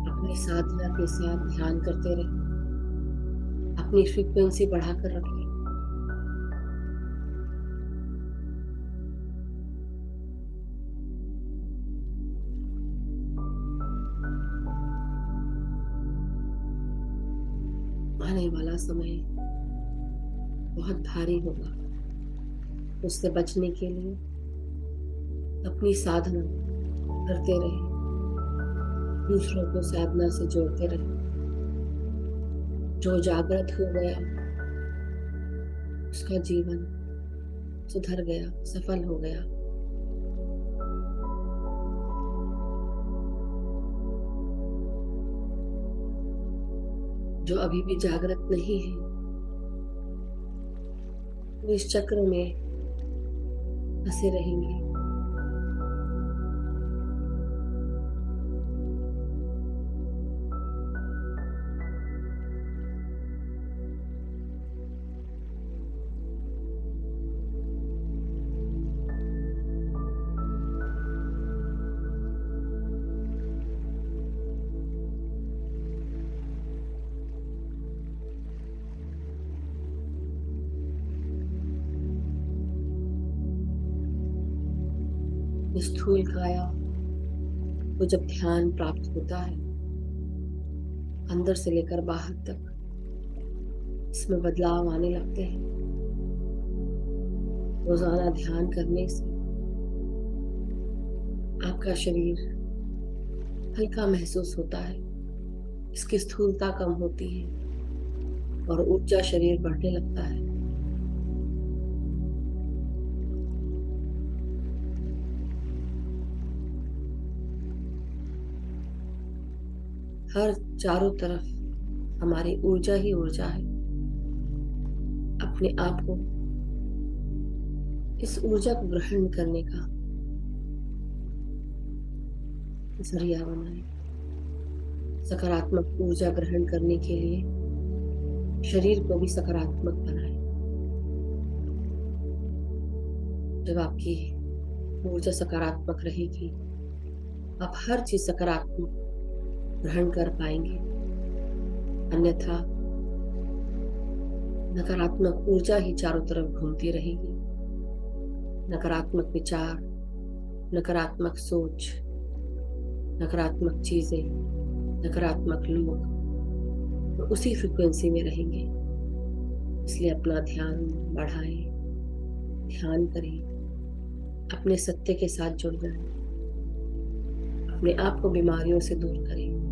अपनी साधना के साथ ध्यान करते रहिए। अपनी फ्रीक्वेंसी बढ़ाकर रखिए। आने वाला समय बहुत भारी होगा। उससे बचने के लिए अपनी साधना करते रहिए। दूसरों को साधना से जोड़ते रहिए। जो जागृत हो गया उसका जीवन सुधर गया, सफल हो गया। जो अभी भी जागृत नहीं है वो इस चक्र में फंसे रहेंगे। स्थूल काया को जब ध्यान प्राप्त होता है, अंदर से लेकर बाहर तक इसमें बदलाव आने लगते हैं। रोजाना ध्यान करने से आपका शरीर हल्का महसूस होता है। इसकी स्थूलता कम होती है और ऊर्जा शरीर बढ़ने लगता है। हर चारों तरफ हमारी ऊर्जा ही ऊर्जा है। अपने आप को इस ऊर्जा को ग्रहण करने का जरिया बनाए। सकारात्मक ऊर्जा ग्रहण करने के लिए शरीर को भी सकारात्मक बनाए। जब आपकी ऊर्जा सकारात्मक रहेगी, आप हर चीज सकारात्मक ग्रहण कर पाएंगे। अन्यथा नकारात्मक ऊर्जा ही चारों तरफ घूमती रहेगी। नकारात्मक विचार, नकारात्मक सोच, नकारात्मक चीजें, नकारात्मक लोग तो उसी फ्रिक्वेंसी में रहेंगे। इसलिए अपना ध्यान बढ़ाएं, ध्यान करें, अपने सत्य के साथ जुड़ जाएं, अपने आप को बीमारियों से दूर करें,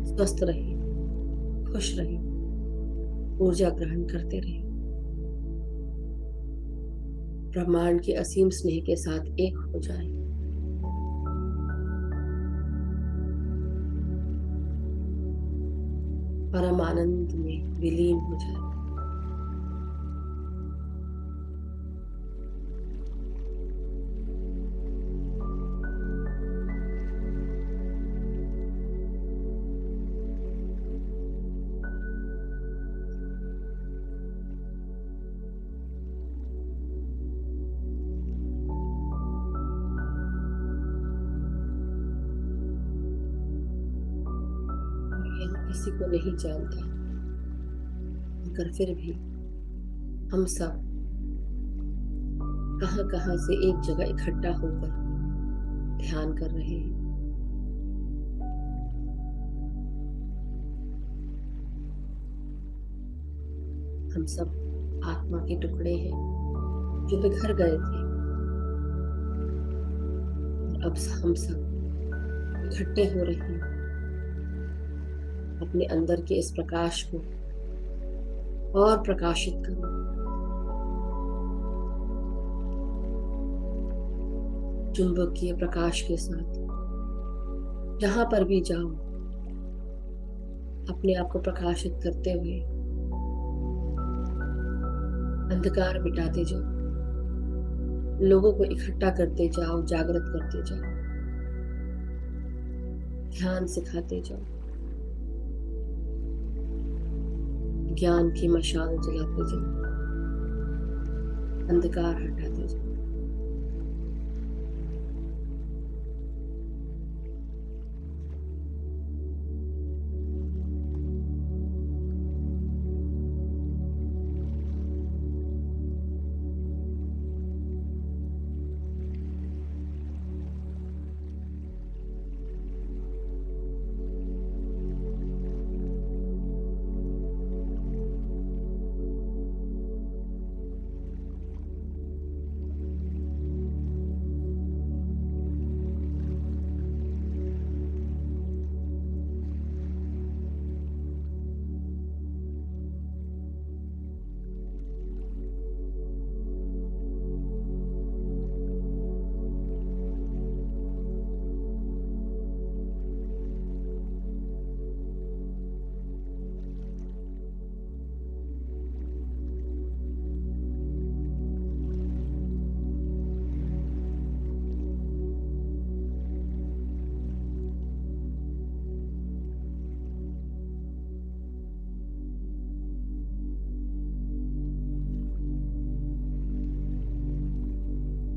स्वस्थ रहें, खुश रहें, ऊर्जा ग्रहण करते रहें। ब्रह्मांड के असीम स्नेह के साथ एक हो जाएं। परम आनंद में विलीन हो जाए। किसी को नहीं जानता, मगर फिर भी हम सब कहां कहां से एक जगह इकट्ठा होकर ध्यान कर रहे हैं। हम सब आत्मा के टुकड़े हैं जो बिखर गए थे, और अब हम सब इकट्ठे हो रहे हैं। अपने अंदर के इस प्रकाश को और प्रकाशित करो। चुंबकीय प्रकाश के साथ जहां पर भी जाओ, अपने आप को प्रकाशित करते हुए अंधकार मिटाते जाओ, लोगों को इकट्ठा करते जाओ, जागृत करते जाओ, ध्यान सिखाते जाओ, ज्ञान की मशाल जलाते जाओ, अंधकार हटाते जाओ।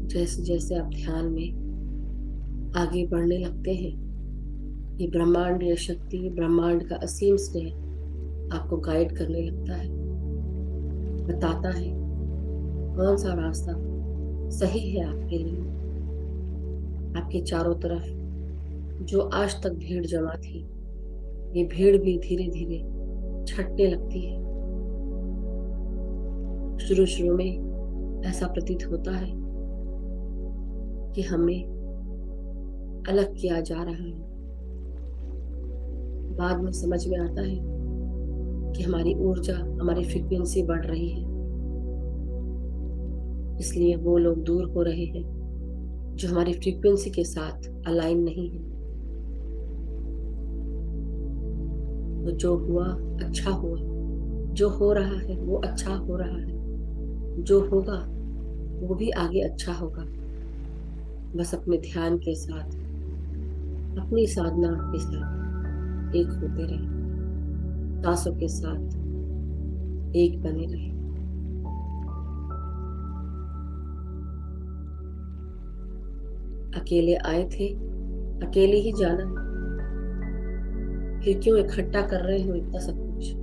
जैसे जैसे आप ध्यान में आगे बढ़ने लगते हैं, ये ब्रह्मांडीय शक्ति, ब्रह्मांड का असीम स्नेह आपको गाइड करने लगता है, बताता है कौन सा रास्ता सही है आपके लिए। आपके चारों तरफ जो आज तक भीड़ जमा थी, ये भीड़ भी धीरे धीरे छटने लगती है। शुरू शुरू में ऐसा प्रतीत होता है कि हमें अलग किया जा रहा है। बाद में समझ में आता है कि हमारी ऊर्जा, हमारी फ्रीक्वेंसी बढ़ रही है, इसलिए वो लोग दूर हो रहे हैं जो हमारी फ्रीक्वेंसी के साथ अलाइन नहीं है। तो जो हुआ अच्छा हुआ, जो हो रहा है वो अच्छा हो रहा है, जो होगा वो भी आगे अच्छा होगा। बस अपने ध्यान के साथ, अपनी साधना के साथ एक होते रहे, सांसों के साथ एक बने रहे। अकेले आए थे, अकेले ही जाना है, फिर क्यों इकट्ठा कर रहे हो इतना सब कुछ?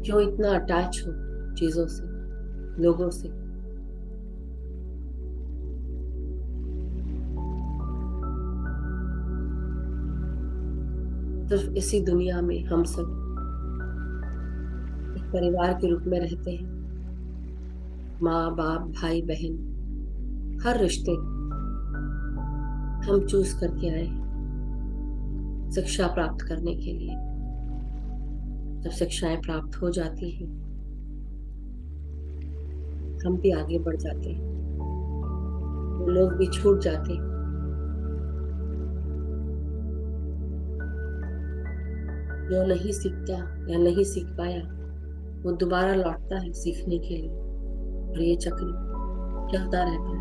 क्यों इतना अटैच हो चीजों से, लोगों से? सिर्फ इसी दुनिया में हम सब एक परिवार के रूप में रहते हैं। माँ बाप, भाई बहन, हर रिश्ते हम चूज करके आए हैं शिक्षा प्राप्त करने के लिए। जब शिक्षाएं प्राप्त हो जाती हैं, हम भी आगे बढ़ जाते हैं, वो लोग भी छूट जाते हैं। जो नहीं सीखता या नहीं सीख पाया, वो दोबारा लौटता है सीखने के लिए, और ये चक्र चलता रहता है।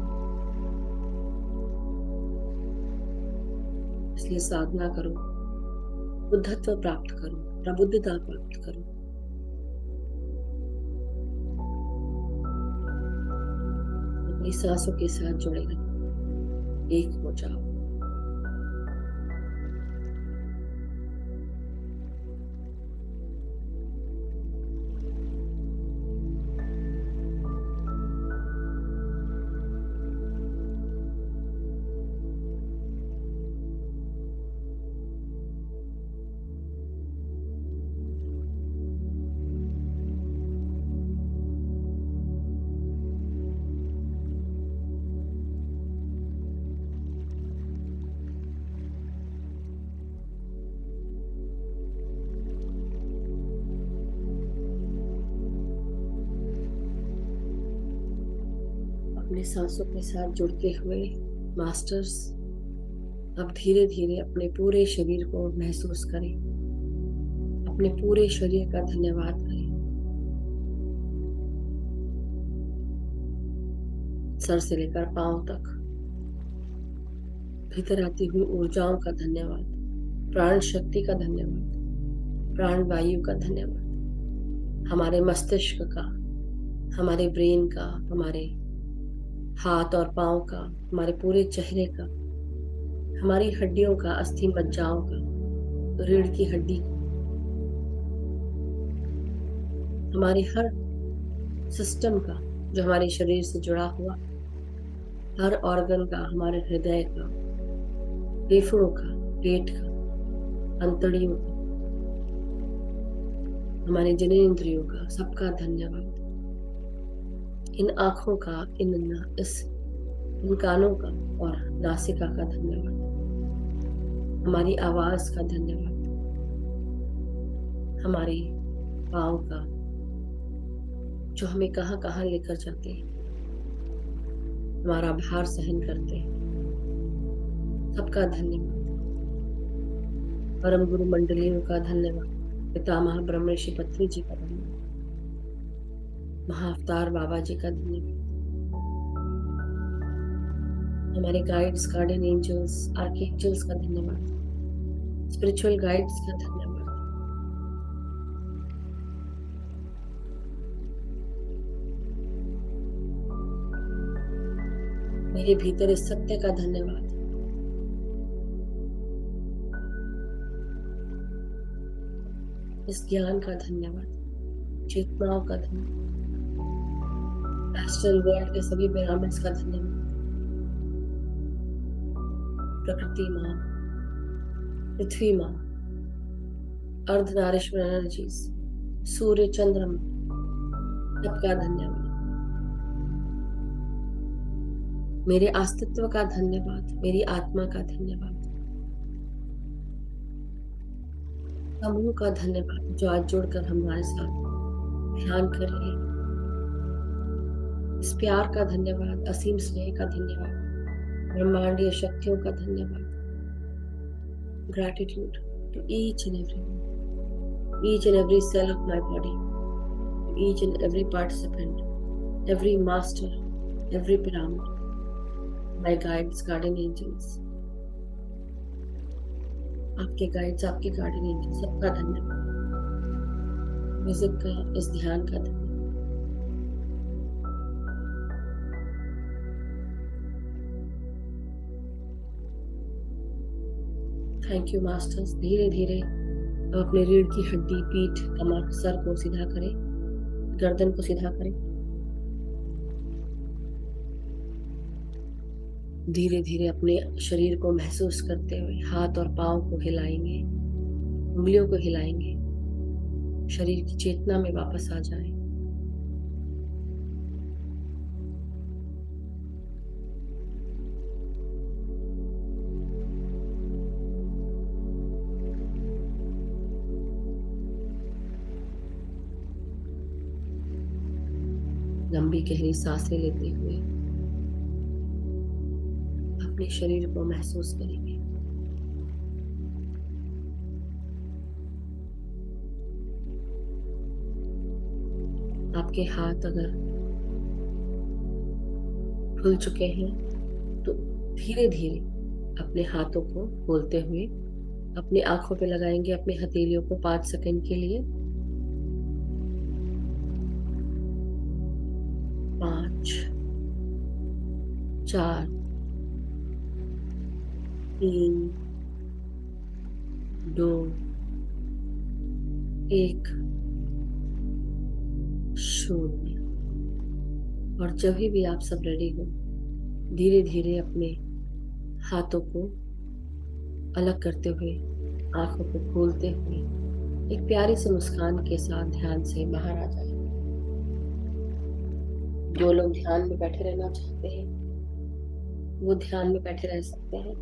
इसलिए साधना करो, बुद्धत्व प्राप्त करो, प्रबुद्धता प्राप्त करो। अपनी सांसों के साथ जुड़े रहो, एक हो जाओ। अपने सांसों के साथ जुड़ते हुए मास्टर्स अब धीरे धीरे अपने पूरे शरीर को महसूस करें, अपने पूरे शरीर का धन्यवाद करें। सर से लेकर पांव तक भीतर आती हुई ऊर्जाओं का धन्यवाद, प्राण शक्ति का धन्यवाद, प्राण वायु का धन्यवाद, हमारे मस्तिष्क का, हमारे ब्रेन का, हमारे हाथ और पांव का, हमारे पूरे चेहरे का, हमारी हड्डियों का, अस्थि मज्जाओं का, रीढ़ की हड्डी का, हमारे हर सिस्टम का जो हमारे शरीर से जुड़ा हुआ, हर ऑर्गन का, हमारे हृदय का, फेफड़ों का, पेट का, अंतड़ियों का, हमारे जनेंद्रियों का, सबका धन्यवाद। इन आंखों का, इन कानों का और नासिका का धन्यवाद, हमारी आवाज का धन्यवाद, हमारे पाँव का जो हमें कहाँ कहाँ लेकर जाते हैं, हमारा भार सहन करते हैं, सबका धन्यवाद। परम गुरु मंडलियों का धन्यवाद, पितामह ब्रह्मर्षि पत्री जी का धन्यवाद, महाअवतार बाबा जी का धन्यवाद, हमारे गाइड्स, गार्डियन एंजल्स, आर्कएंजल्स का धन्यवाद, स्पिरिचुअल गाइड्स का धन्यवाद। मेरे भीतर इस सत्य का धन्यवाद, इस ज्ञान का धन्यवाद, चेतनाओं का धन्यवाद, एस्ट्रल वर्ल्ड के सभी पिरामिड्स का धन्यवाद, प्रकृति माँ, पृथ्वी माँ, अर्धनारीश्वर एनर्जीज, सूर्य चंद्रमा, सबका धन्यवाद, मेरे अस्तित्व का धन्यवाद, मेरी आत्मा का धन्यवाद, समूह का धन्यवाद जो आज जुड़कर हमारे साथ ध्यान कर रहे हैं, इस प्यार का धन्यवाद, असीम स्नेह का धन्यवाद, ब्रह्मांडीय शक्तियों का धन्यवाद, gratitude to each and everyone, each and every cell of my body, each and every participant, every master, every pyramid, my guides, guardian angels, आपके गाइड्स, आपके गार्डियन एंजल, सबका धन्यवाद, म्यूजिक का, इस ध्यान का धन्यवाद। Thank you masters. धीरे धीरे अपने रीढ़ की हड्डी, पीठ, कमर, सर को सीधा करें, गर्दन को सीधा करें। धीरे धीरे अपने शरीर को महसूस करते हुए हाथ और पांव को हिलाएंगे, उंगलियों को हिलाएंगे, शरीर की चेतना में वापस आ जाए। लंबी गहरी सांसें लेते हुए अपने शरीर को महसूस करेंगे। आपके हाथ अगर खुल चुके हैं तो धीरे धीरे अपने हाथों को खोलते हुए अपनी आंखों पे लगाएंगे, अपनी हथेलियों को 5 सेकंड के लिए। 5, 4, 3, 2, 1, 0। और जब भी आप सब रेडी हो, धीरे धीरे अपने हाथों को अलग करते हुए, आंखों को खोलते हुए एक प्यारी सी मुस्कान के साथ ध्यान से बाहर आ जाए। जो लोग ध्यान में बैठे रहना चाहते हैं वो ध्यान में बैठे रह सकते हैं,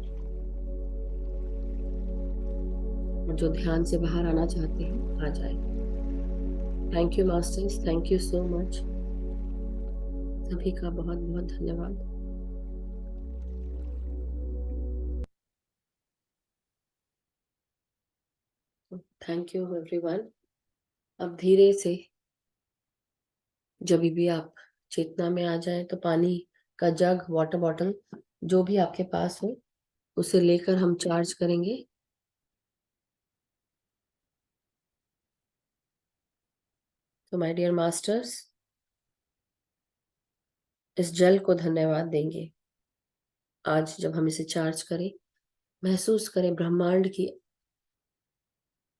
और जो ध्यान से बाहर आना चाहते हैं आ जाए। Thank you masters, thank you so much. सभी का बहुत बहुत धन्यवाद। Thank you everyone. अब धीरे से जब भी आप चेतना में आ जाए तो पानी का जग, वाटर बॉटल, जो भी आपके पास हो उसे लेकर हम चार्ज करेंगे। तो माय डियर मास्टर्स, इस जल को धन्यवाद देंगे। आज जब हम इसे चार्ज करें, महसूस करें ब्रह्मांड की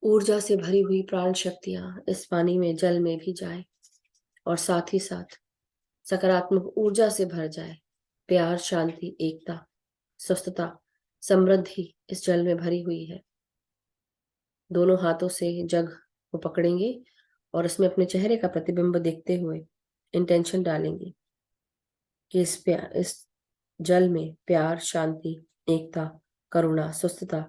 ऊर्जा से भरी हुई प्राण शक्तियां इस पानी में, जल में भी जाए, और साथ ही साथ सकारात्मक ऊर्जा से भर जाए। प्यार, शांति, एकता, स्वस्थता, समृद्धि इस जल में भरी हुई है। दोनों हाथों से जग को पकड़ेंगे और इसमें अपने चेहरे का प्रतिबिंब देखते हुए इंटेंशन डालेंगे कि इस जल में प्यार, शांति, एकता, करुणा, स्वस्थता,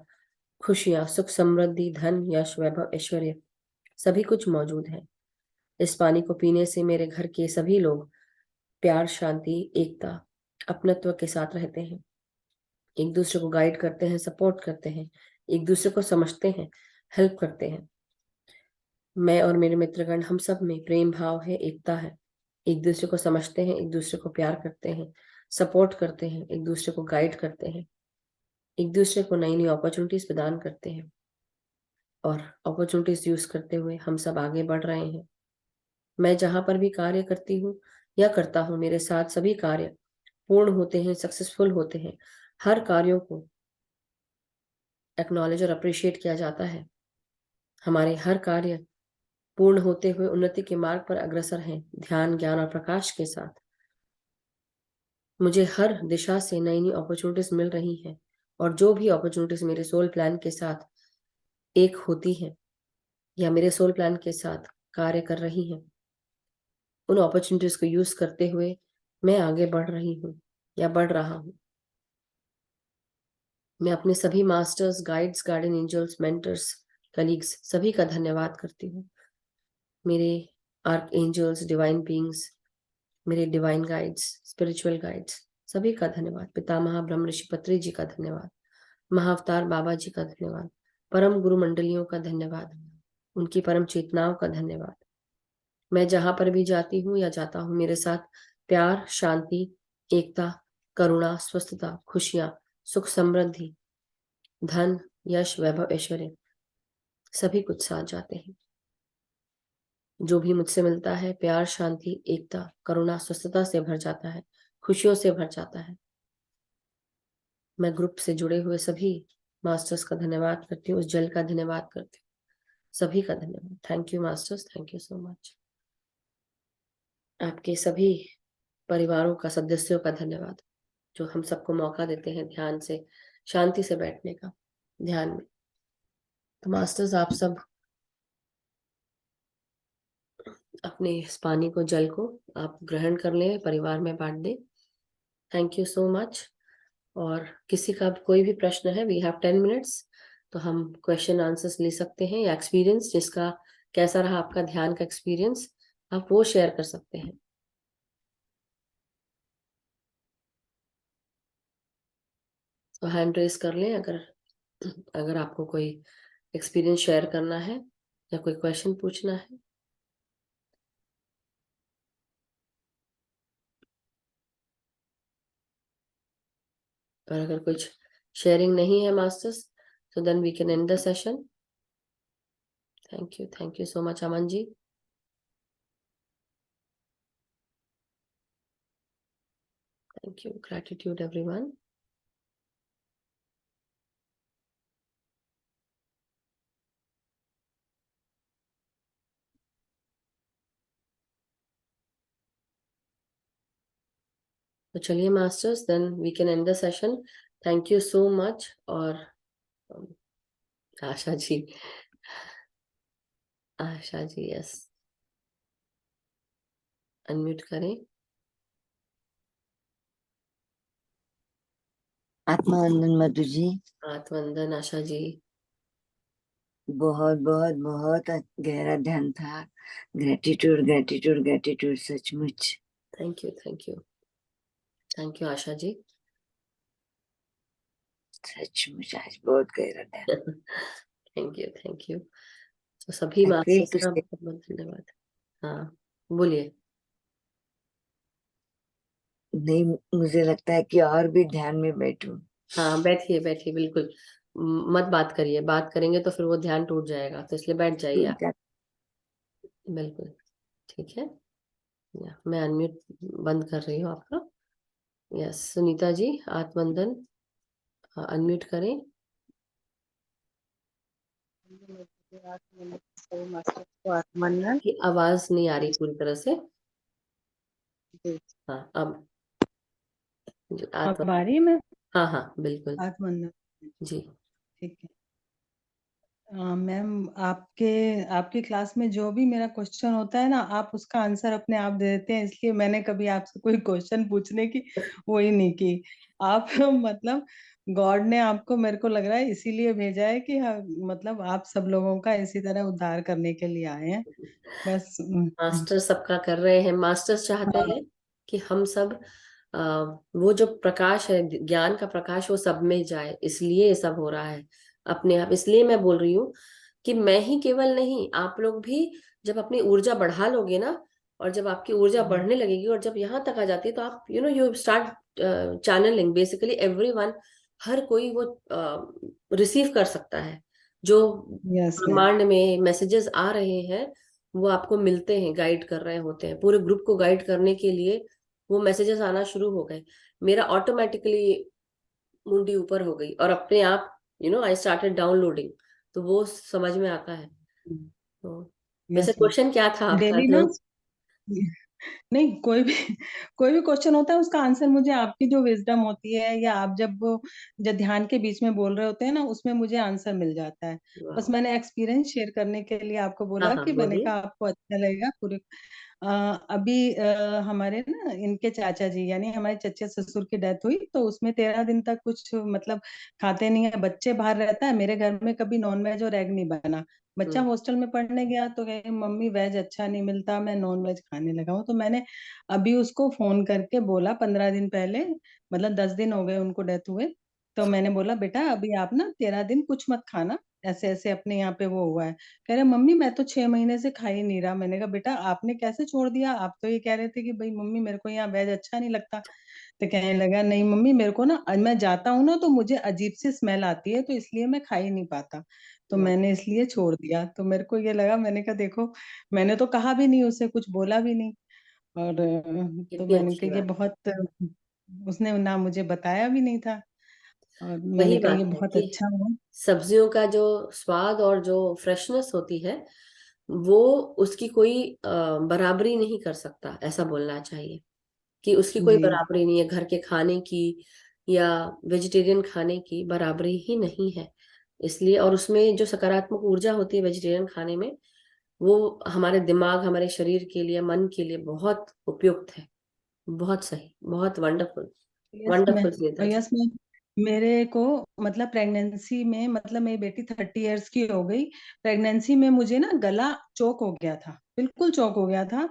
खुशियां, सुख, समृद्धि, धन, यश, वैभव, ऐश्वर्य सभी कुछ मौजूद है। इस पानी को पीने से मेरे घर के सभी लोग प्यार, शांति, एकता, अपनत्व के साथ रहते हैं, एक दूसरे को गाइड करते हैं, सपोर्ट करते हैं, एक दूसरे को समझते हैं, हेल्प करते हैं। मैं और मेरे मित्रगण, हम सब में प्रेम भाव है, एकता है, एक दूसरे को समझते हैं, एक दूसरे को प्यार करते हैं, सपोर्ट करते हैं, एक दूसरे को गाइड करते हैं, एक दूसरे को नई नई अपॉर्चुनिटीज प्रदान करते हैं, और अपॉर्चुनिटीज यूज करते हुए हम सब आगे बढ़ रहे हैं। मैं जहां पर भी कार्य करती हूँ या करता हूँ, मेरे साथ सभी कार्य पूर्ण होते हैं, सक्सेसफुल होते हैं, हर कार्यों को एक्नॉलेज और अप्रिशिएट किया जाता है। हमारे हर कार्य पूर्ण होते हुए उन्नति के मार्ग पर अग्रसर हैं, ध्यान, ज्ञान और प्रकाश के साथ। मुझे हर दिशा से नई नई अपॉर्चुनिटीज मिल रही हैं, और जो भी अपॉर्चुनिटीज मेरे सोल प्लान के साथ एक होती हैं या मेरे सोल प्लान के साथ कार्य कर रही हैं, उन अपॉर्चुनिटीज को यूज करते हुए मैं आगे बढ़ रही हूँ या बढ़ रहा हूँ। मैं अपने सभी masters, guides, guardian angels, mentors, colleagues सभी का धन्यवाद करती हूँ। मेरे आर्क एंजल्स, डिवाइन बीइंग्स, मेरे डिवाइन गाइड्स, स्पिरिचुअल गाइड्स सभी का धन्यवाद। पितामह ब्रह्म ऋषि पत्री जी का धन्यवाद। महाअवतार बाबा जी का धन्यवाद। परम गुरु मंडलियों का धन्यवाद। उनकी परम चेतनाओं का धन्यवाद। मैं जहां पर भी जाती हूँ या जाता हूँ, मेरे साथ प्यार, शांति, एकता, करुणा, स्वस्थता, खुशियां, सुख, समृद्धि, धन, यश, वैभव, ऐश्वर्य सभी कुछ साथ जाते हैं। जो भी मुझसे मिलता है प्यार, शांति, एकता, करुणा, स्वस्थता से भर जाता है, खुशियों से भर जाता है। मैं ग्रुप से जुड़े हुए सभी मास्टर्स का धन्यवाद करती हूँ, उस जल का धन्यवाद करती हूँ, सभी का धन्यवाद। Thank you masters, thank you so much. आपके सभी परिवारों का, सदस्यों का धन्यवाद, जो हम सबको मौका देते हैं ध्यान से, शांति से बैठने का, ध्यान में। तो मास्टर्स, आप सब अपने इस पानी को, जल को आप ग्रहण कर लें, परिवार में बांट दें। Thank you so much. और किसी का कोई भी प्रश्न है, वी हैव 10 मिनट्स, तो हम क्वेश्चन आंसर्स ले सकते हैं, या एक्सपीरियंस जिसका कैसा रहा आपका ध्यान का एक्सपीरियंस, आप वो शेयर कर सकते हैं। तो हैंड रेस कर लें अगर आपको कोई एक्सपीरियंस शेयर करना है या कोई क्वेश्चन पूछना है। और अगर कुछ शेयरिंग नहीं है मास्टर्स, तो then we can end the session. Thank you so much Aman ji. Thank you, gratitude everyone. तो चलिए masters, then we can end the session. Thank you so much. और आशा जी, आशा जी, यस, अनम्यूट करें। आत्मवंदन मधु जी। आत्मवंदन आशा जी। बहुत बहुत बहुत गहरा ध्यान था। ग्रेटिट्यूड ग्रेटिट्यूड ग्रेटिट्यूड, सचमुच। Thank you, thank you, thank you Asha ji. सचमुच आज बहुत गहरा ध्यान। Thank you. तो सभी I feel मास्टर्स to का say, बहुत बहुत धन्यवाद। हाँ, बोलिए। नहीं, मुझे लगता है कि और भी ध्यान में बैठूं। हाँ, बैठिए बैठिए, बिल्कुल मत बात करिए, बात करेंगे तो फिर वो ध्यान टूट जाएगा, तो इसलिए बैठ जाइए आप। बिल्कुल ठीक है। या मैं अनम्यूट बंद कर रही हूँ आपका। यस, सुनीता जी, आत्मवंदन, अनम्यूट करें। आत्मवंदन। आपकी आवाज नहीं आ रही पूरी तरह से। हाँ, अब अब आ रही है मैं। हाँ हाँ, बिल्कुल आत्मवंदन जी। ठीक है। मैम, आपकी क्लास में जो भी मेरा क्वेश्चन होता है ना, आप उसका आंसर अपने आप दे देते हैं, इसलिए मैंने कभी आपसे कोई क्वेश्चन पूछने की वो ही नहीं की। आप मतलब गॉड ने आपको, मेरे को लग रहा है, इसीलिए भेजा है कि मतलब आप सब लोगों का इसी तरह उद्धार करने के लिए आए हैं बस। मास्टर सबका कर रहे हैं। मास्टर्स चाहते हाँ। हैं कि हम सब वो जो प्रकाश है, ज्ञान का प्रकाश, वो सब में जाए, इसलिए ये सब हो रहा है अपने आप। इसलिए मैं बोल रही हूँ कि मैं ही केवल नहीं, आप लोग भी जब अपनी ऊर्जा बढ़ा लोगे ना, और जब आपकी ऊर्जा बढ़ने लगेगी और जब यहाँ तक आ जाती है, तो आप you start channelling, basically everyone, हर कोई वो रिसीव कर सकता है। जो यस मैम। ब्रह्मांड में मैसेजेस आ रहे हैं, वो आपको मिलते हैं, गाइड कर रहे होते हैं, पूरे ग्रुप को गाइड करने के लिए वो मैसेजेस आना शुरू हो गए, मेरा ऑटोमेटिकली मुंडी ऊपर हो गई और अपने आप आई स्टार्टेड डाउनलोडिंग। तो वो समझ में आता है। तो वैसे यस मैम। क्वेश्चन क्या था आपका डेली ना जो? नहीं, कोई भी क्वेश्चन होता है उसका आंसर मुझे आपकी जो विजडम होती है, या आप जब ध्यान के बीच में बोल रहे होते हैं ना, उसमें मुझे आंसर मिल जाता है। बस वाह। मैंने एक्सपीरियंस शेयर करने के लिए आपको हाँ बोला हाँ, कि मैंने बोलिए। कहा आपको अच्छा लगेगा पूरे। अ, अभी हमारे ना इनके चाचा जी यानी हमारे चच्चे ससुर की डेथ हुई, तो उसमें 13 दिन तक कुछ मतलब खाते नहीं है, बच्चे बाहर रहता है, मेरे घर में कभी नॉन वेज और एग नहीं बना। बच्चा हम्म। हॉस्टल में पढ़ने गया तो कहे मम्मी वेज अच्छा नहीं मिलता, मैं नॉन वेज खाने लगा हूँ। तो मैंने अभी उसको फोन करके बोला 15 दिन पहले, मतलब 10 दिन हो गए उनको डेथ हुए। तो मैंने बोला बेटा अभी आप ना 13 दिन कुछ मत खाना, ऐसे ऐसे अपने यहाँ पे वो हुआ है। कह रहे मम्मी मैं तो 6 महीने से खा ही नहीं रहा। मैंने कहा बेटा आपने कैसे छोड़ दिया, आप तो ये कह रहे थे कि भाई मम्मी मेरे को यहाँ वेज अच्छा नहीं लगता। तो कहने लगा नहीं मम्मी मेरे को ना, मैं जाता हूँ ना तो मुझे अजीब सी स्मेल आती है, तो इसलिए मैं खा ही नहीं पाता। तो वाह, मैंने इसलिए छोड़ दिया। तो मेरे को ये लगा, मैंने कहा देखो, मैंने तो कहा भी नहीं, उसे कुछ बोला भी नहीं। और तो कितनी मैंने अच्छी कहा ये बात है। बहुत, उसने ना मुझे बताया भी नहीं था। और वही मैंने कहा ये बात है बहुत कि अच्छा हुआ। सब्जियों का जो स्वाद और जो फ्रेशनेस होती है, वो उसकी कोई बराबरी नहीं कर सकता, ऐसा बोलना चाहिए कि उसकी कोई जी। बराबरी नहीं है घर के खाने की या वेजिटेरियन खाने की, बराबरी ही नहीं है। इसलिए और उसमें जो सकारात्मक ऊर्जा होती है वेजिटेरियन खाने में, वो हमारे दिमाग, हमारे शरीर के लिए, मन के लिए बहुत उपयुक्त है। बहुत सही, बहुत वंडरफुल। यस मैं वंडरफुल सुनीता जी। यस मैं मेरे को मतलब प्रेगनेंसी में, मतलब मेरी बेटी 30 इयर्स की हो गई। प्रेगनेंसी में मुझे ना गला चोक हो गया था, बिल्कुल चोक हो गया था।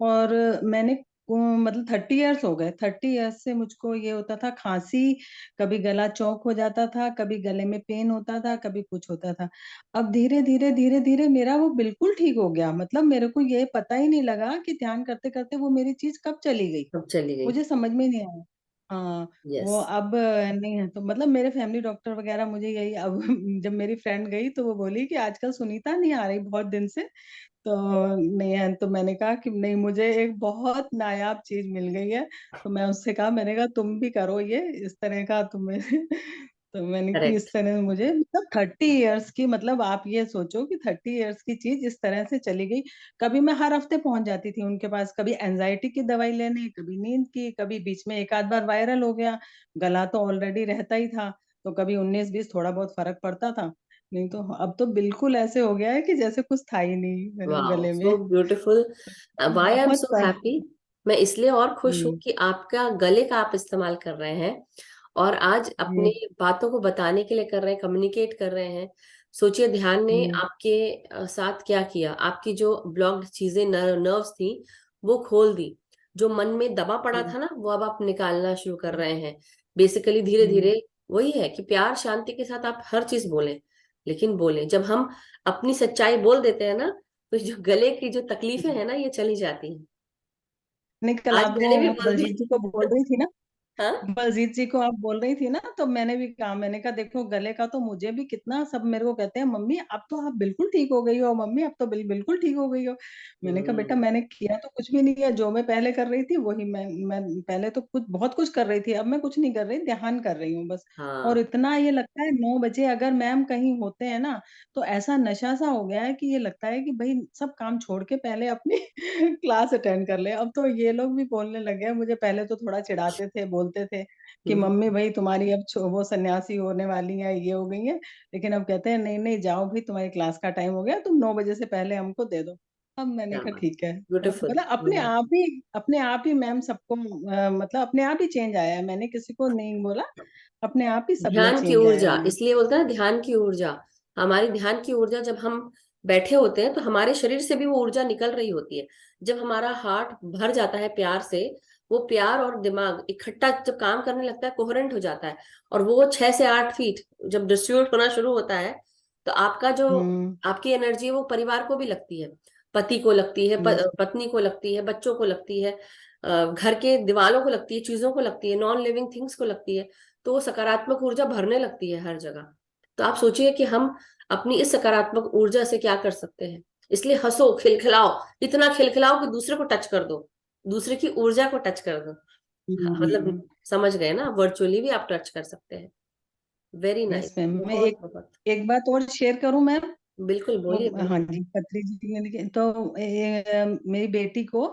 और मैंने मतलब 30 इयर्स हो गए, 30 इयर्स से मुझको ये होता था खांसी, कभी गला चौक हो जाता था, कभी गले में पेन होता था, कभी कुछ होता था। अब धीरे धीरे धीरे धीरे मेरा वो बिल्कुल ठीक हो गया, मतलब मेरे को ये पता ही नहीं लगा कि ध्यान करते करते वो मेरी चीज कब चली गई, अब चली गई। मुझे समझ में नहीं आया। हाँ। यस। वो अब नहीं है, तो मतलब मेरे फैमिली डॉक्टर वगैरह मुझे यही अब जब मेरी फ्रेंड गई तो वो बोली कि आजकल सुनीता नहीं आ रही बहुत दिन से। तो नहीं है, तो मैंने कहा कि नहीं, मुझे एक बहुत नायाब चीज मिल गई है। तो मैं उससे कहा, मैंने कहा तुम भी करो ये इस तरह का तुम्हें तो मैंने कि इस करेक्ट। तरह मुझे मतलब 30 इयर्स की, मतलब आप ये सोचो कि 30 इयर्स की चीज इस तरह से चली गई। कभी मैं हर हफ्ते पहुंच जाती थी उनके पास, कभी एंजाइटी की दवाई लेने, कभी नींद की, कभी बीच में एक आध बार वायरल हो गया, गला तो ऑलरेडी रहता ही था, तो कभी 19-20 थोड़ा बहुत फर्क पड़ता था। नहीं तो अब तो बिल्कुल ऐसे हो गया है कि जैसे कुछ था ही नहीं मेरे वाओ, गले में। So beautiful. Why I am बहुत सो हैप्पी। मैं इसलिए और खुश हूँ जी कि आपका गले का आप इस्तेमाल कर रहे हैं और आज अपने जी बातों को बताने के लिए कर रहे हैं, कम्युनिकेट कर रहे हैं। सोचिए ध्यान ने जी आपके साथ क्या किया, आपकी जो ब्लॉक्ड चीजें, नर्व्स थी, वो खोल दी। जो मन में दबा पड़ा जी था ना, वो अब आप निकालना शुरू कर रहे हैं। बेसिकली धीरे जी। धीरे वही है कि प्यार शांति के साथ आप हर चीज बोलें, लेकिन बोलें। जब हम अपनी सच्चाई बोल देते हैं ना, तो जो गले की जो तकलीफें हैं ना, ये चली जाती हैं। नहीं, कल आज आप मैंने भी वो बोल बलजीत जी को बोल दिया। रही थी ना, हाँ। बलजीत जी को आप बोल रही थी ना, तो मैंने भी कहा, मैंने कहा देखो गले का तो मुझे भी कितना सब मेरे को कहते हैं मम्मी अब तो आप बिल्कुल ठीक हो गई हो, मम्मी अब तो बिल्कुल ठीक हो गई हो। मैंने कहा बेटा हम्म। मैंने किया तो कुछ भी नहीं है, जो मैं पहले कर रही थी वही मैं पहले तो कुछ बहुत कुछ कर रही थी, अब मैं कुछ नहीं कर रही, ध्यान कर रही हूँ बस। और हाँ। इतना ये लगता है 9 बजे अगर मैम कहीं होते हैं ना, तो ऐसा नशा सा हो गया है कि ये लगता है कि भाई सब काम छोड़ के पहले अपनी क्लास अटेंड कर ले। अब तो ये लोग भी बोलने लगे हैं मुझे, पहले तो थोड़ा चिढ़ाते थे, बोलते थे कि हम्म। मम्मी भाई तुम्हारी अब वो सन्यासी होने वाली है, ये हो गई है। लेकिन अब कहते हैं नहीं नहीं जाओ भाई, तुम्हारी क्लास का टाइम हो गया, तुम 9 बजे से पहले हमको दे दो। अब मैंने क्या कहा बात। ठीक है, तो ब्यूटीफुल। मतलब अपने आप ही मैम सबको मतलब अपने आप ही चेंज आया है, मैंने किसी को नहीं बोला, अपने आप ही सब में ध्यान की चेंज आया है ऊर्जा, मैम। इसलिए बोलते हैं ना ध्यान की ऊर्जा। हमारी ध्यान की ऊर्जा, जब हम बैठे होते हैं तो हमारे शरीर से भी वो ऊर्जा निकल रही होती है। जब हमारा हार्ट भर जाता है प्यार से, वो प्यार और दिमाग इकट्ठा जब काम करने लगता है, कोहेरेंट हो जाता है, और वो 6 से 8 फीट जब डिस्ट्रीब्यूट होना शुरू होता है, तो आपका जो हम्म। आपकी एनर्जी है वो परिवार को भी लगती है, पति को लगती है, यस। पत्नी को लगती है, बच्चों को लगती है, घर के दीवारों को लगती है, चीजों को लगती है, नॉन लिविंग थिंग्स को लगती है। तो वो सकारात्मक ऊर्जा भरने लगती है हर जगह। तो आप सोचिए कि हम अपनी इस सकारात्मक ऊर्जा से क्या कर सकते हैं। इसलिए हंसो, खिलखिलाओ, इतना खिलखिलाओ कि दूसरे को टच कर दो। दूसरे की ऊर्जा को टच कर दो। मतलब समझ गए ना, वर्चुअली भी आप टच कर सकते हैं। Very nice, yes ma'am. मैं बहुत बहुत। एक बात और शेयर करूं मैम? बिल्कुल, वो बोलिए हाँ बोलिए। जी, पत्री जी ने तो मेरी बेटी को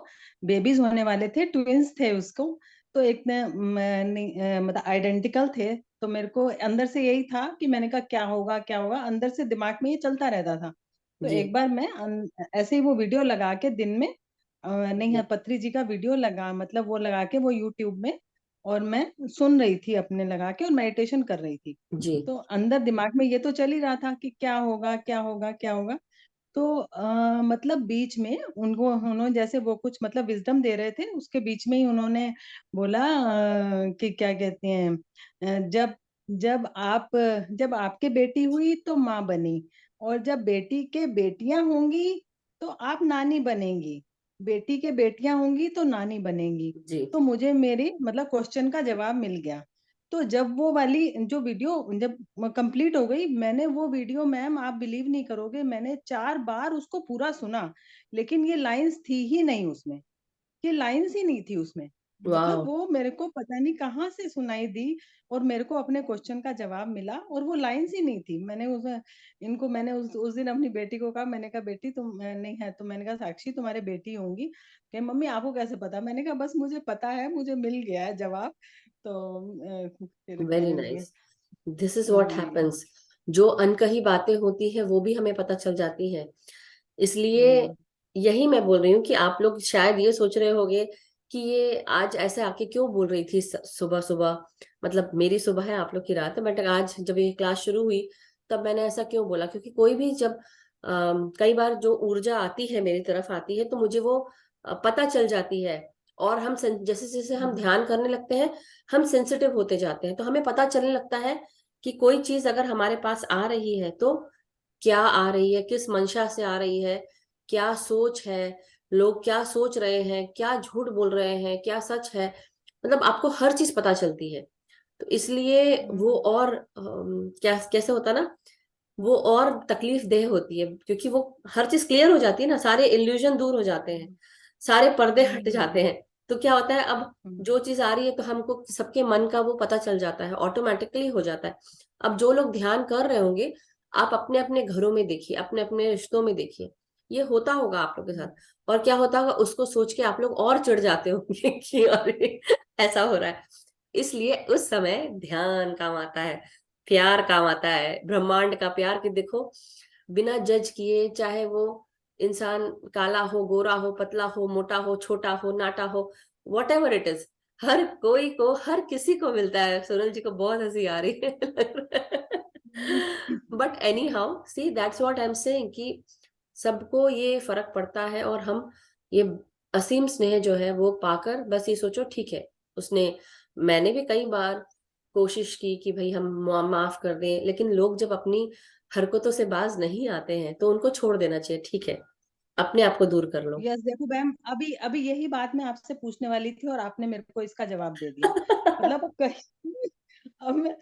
बेबीज होने वाले थे, ट्विंस थे उसको। तो एक ने मतलब आइडेंटिकल थे। तो मेरे को अंदर से यही था कि मैंने कहा क्या होगा क्या होगा, अंदर से दिमाग में ये चलता रहता था। तो जी एक बार मैं ऐसे ही वो वीडियो लगा के दिन में नहीं है, जी पत्री जी का वीडियो लगा, मतलब वो लगा के वो यूट्यूब में, और मैं सुन रही थी अपने लगा के और मेडिटेशन कर रही थी। जी तो अंदर दिमाग में ये तो चल ही रहा था कि क्या होगा क्या होगा क्या होगा। तो मतलब बीच में उनको उन्होंने जैसे वो कुछ मतलब विजडम दे रहे थे, उसके बीच में ही उन्होंने बोला कि क्या कहते हैं, जब जब आपके बेटी हुई तो माँ बनी, और जब बेटी के बेटियां होंगी तो आप नानी बनेंगी, बेटी के बेटियां होंगी तो नानी बनेंगी। जी तो मुझे मेरे मतलब क्वेश्चन का जवाब मिल गया। तो जब वो वाली जो वीडियो जब कंप्लीट हो गई, मैंने वो वीडियो मैम आप बिलीव नहीं करोगे, मैंने 4 बार उसको पूरा सुना, लेकिन ये लाइंस थी ही नहीं उसमें, ये लाइंस ही नहीं थी उसमें। मतलब वाह, वो मेरे को पता नहीं कहाँ से सुनाई दी, और मेरे को अपने क्वेश्चन का जवाब मिला, और वो लाइंस ही नहीं थी। मैंने उस दिन अपनी बेटी को कहा, मैंने कहा बेटी तुम नहीं है, तो मैंने कहा साक्षी तुम्हारे बेटी होंगी। कहे मम्मी आपको कैसे पता? मैंने कहा बस मुझे पता है, मुझे मिल गया है जवाब। तो फिर वेरी कहेंगे। नाइस। दिस इज हाँ व्हाट जी। हैपेंस। जो अनकही बातें होती है वो भी हमें पता चल जाती है। इसलिए हम्म, यही मैं बोल रही हूँ कि आप लोग शायद ये सोच रहे होंगे कि ये आज ऐसे आके क्यों बोल रही थी सुबह सुबह। मतलब मेरी सुबह है, आप लोग की रात है, बट आज जब ये क्लास शुरू हुई तब मैंने ऐसा क्यों बोला, क्योंकि कोई भी जब कई बार जो ऊर्जा आती है मेरी तरफ आती है तो मुझे वो पता चल जाती है। और हम जैसे जैसे हम हम्म, ध्यान करने लगते हैं हम सेंसिटिव होते जाते हैं, तो हमें पता चलने लगता है कि कोई चीज अगर हमारे पास आ रही है तो क्या आ रही है, किस मंशा से आ रही है, क्या सोच है, लोग क्या सोच रहे हैं, क्या झूठ बोल रहे हैं, क्या सच है। मतलब आपको हर चीज पता चलती है। तो इसलिए वो हम्म, और क्या कैसे होता ना, वो और तकलीफ देह होती है, क्योंकि वो हर चीज क्लियर हो जाती है ना, सारे इल्यूजन दूर हो जाते हैं, सारे पर्दे हट जाते हैं। तो क्या होता है, अब हम्म, जो चीज आ रही है तो हमको सबके मन का वो पता चल जाता है, ऑटोमेटिकली हो जाता है। अब जो लोग ध्यान कर रहे होंगे, आप अपने अपने घरों में देखिए, अपने अपने रिश्तों में देखिए, ये होता होगा आप लोग के हम्म, साथ। और क्या होता होगा उसको सोच के आप लोग और चिढ़ जाते होंगे कि अरे ऐसा हो रहा है। इसलिए उस समय ध्यान काम आता है, प्यार काम आता है, ब्रह्मांड का प्यार। कि देखो, बिना जज किए, चाहे वो इंसान काला हो, गोरा हो, पतला हो, मोटा हो, छोटा हो, नाटा हो, वॉट एवर इट इज, हर कोई को, हर किसी को मिलता है। सोनल जी को बहुत हंसी आ रही है but anyhow see, that's what I am saying कि सबको ये फर्क पड़ता है। और हम ये असीम स्नेह जो है वो पाकर बस ये सोचो ठीक है, उसने, मैंने भी कई बार कोशिश की कि भाई हम माफ कर दें, लेकिन लोग जब अपनी हरकतों से बाज नहीं आते हैं तो उनको छोड़ देना चाहिए। ठीक है, अपने आप को दूर कर लो यस देखो मैम, अभी अभी यही बात मैं आपसे पूछने वाली थी और आपने मेरे को इसका जवाब दे दिया। मतलब कहीं अब मैं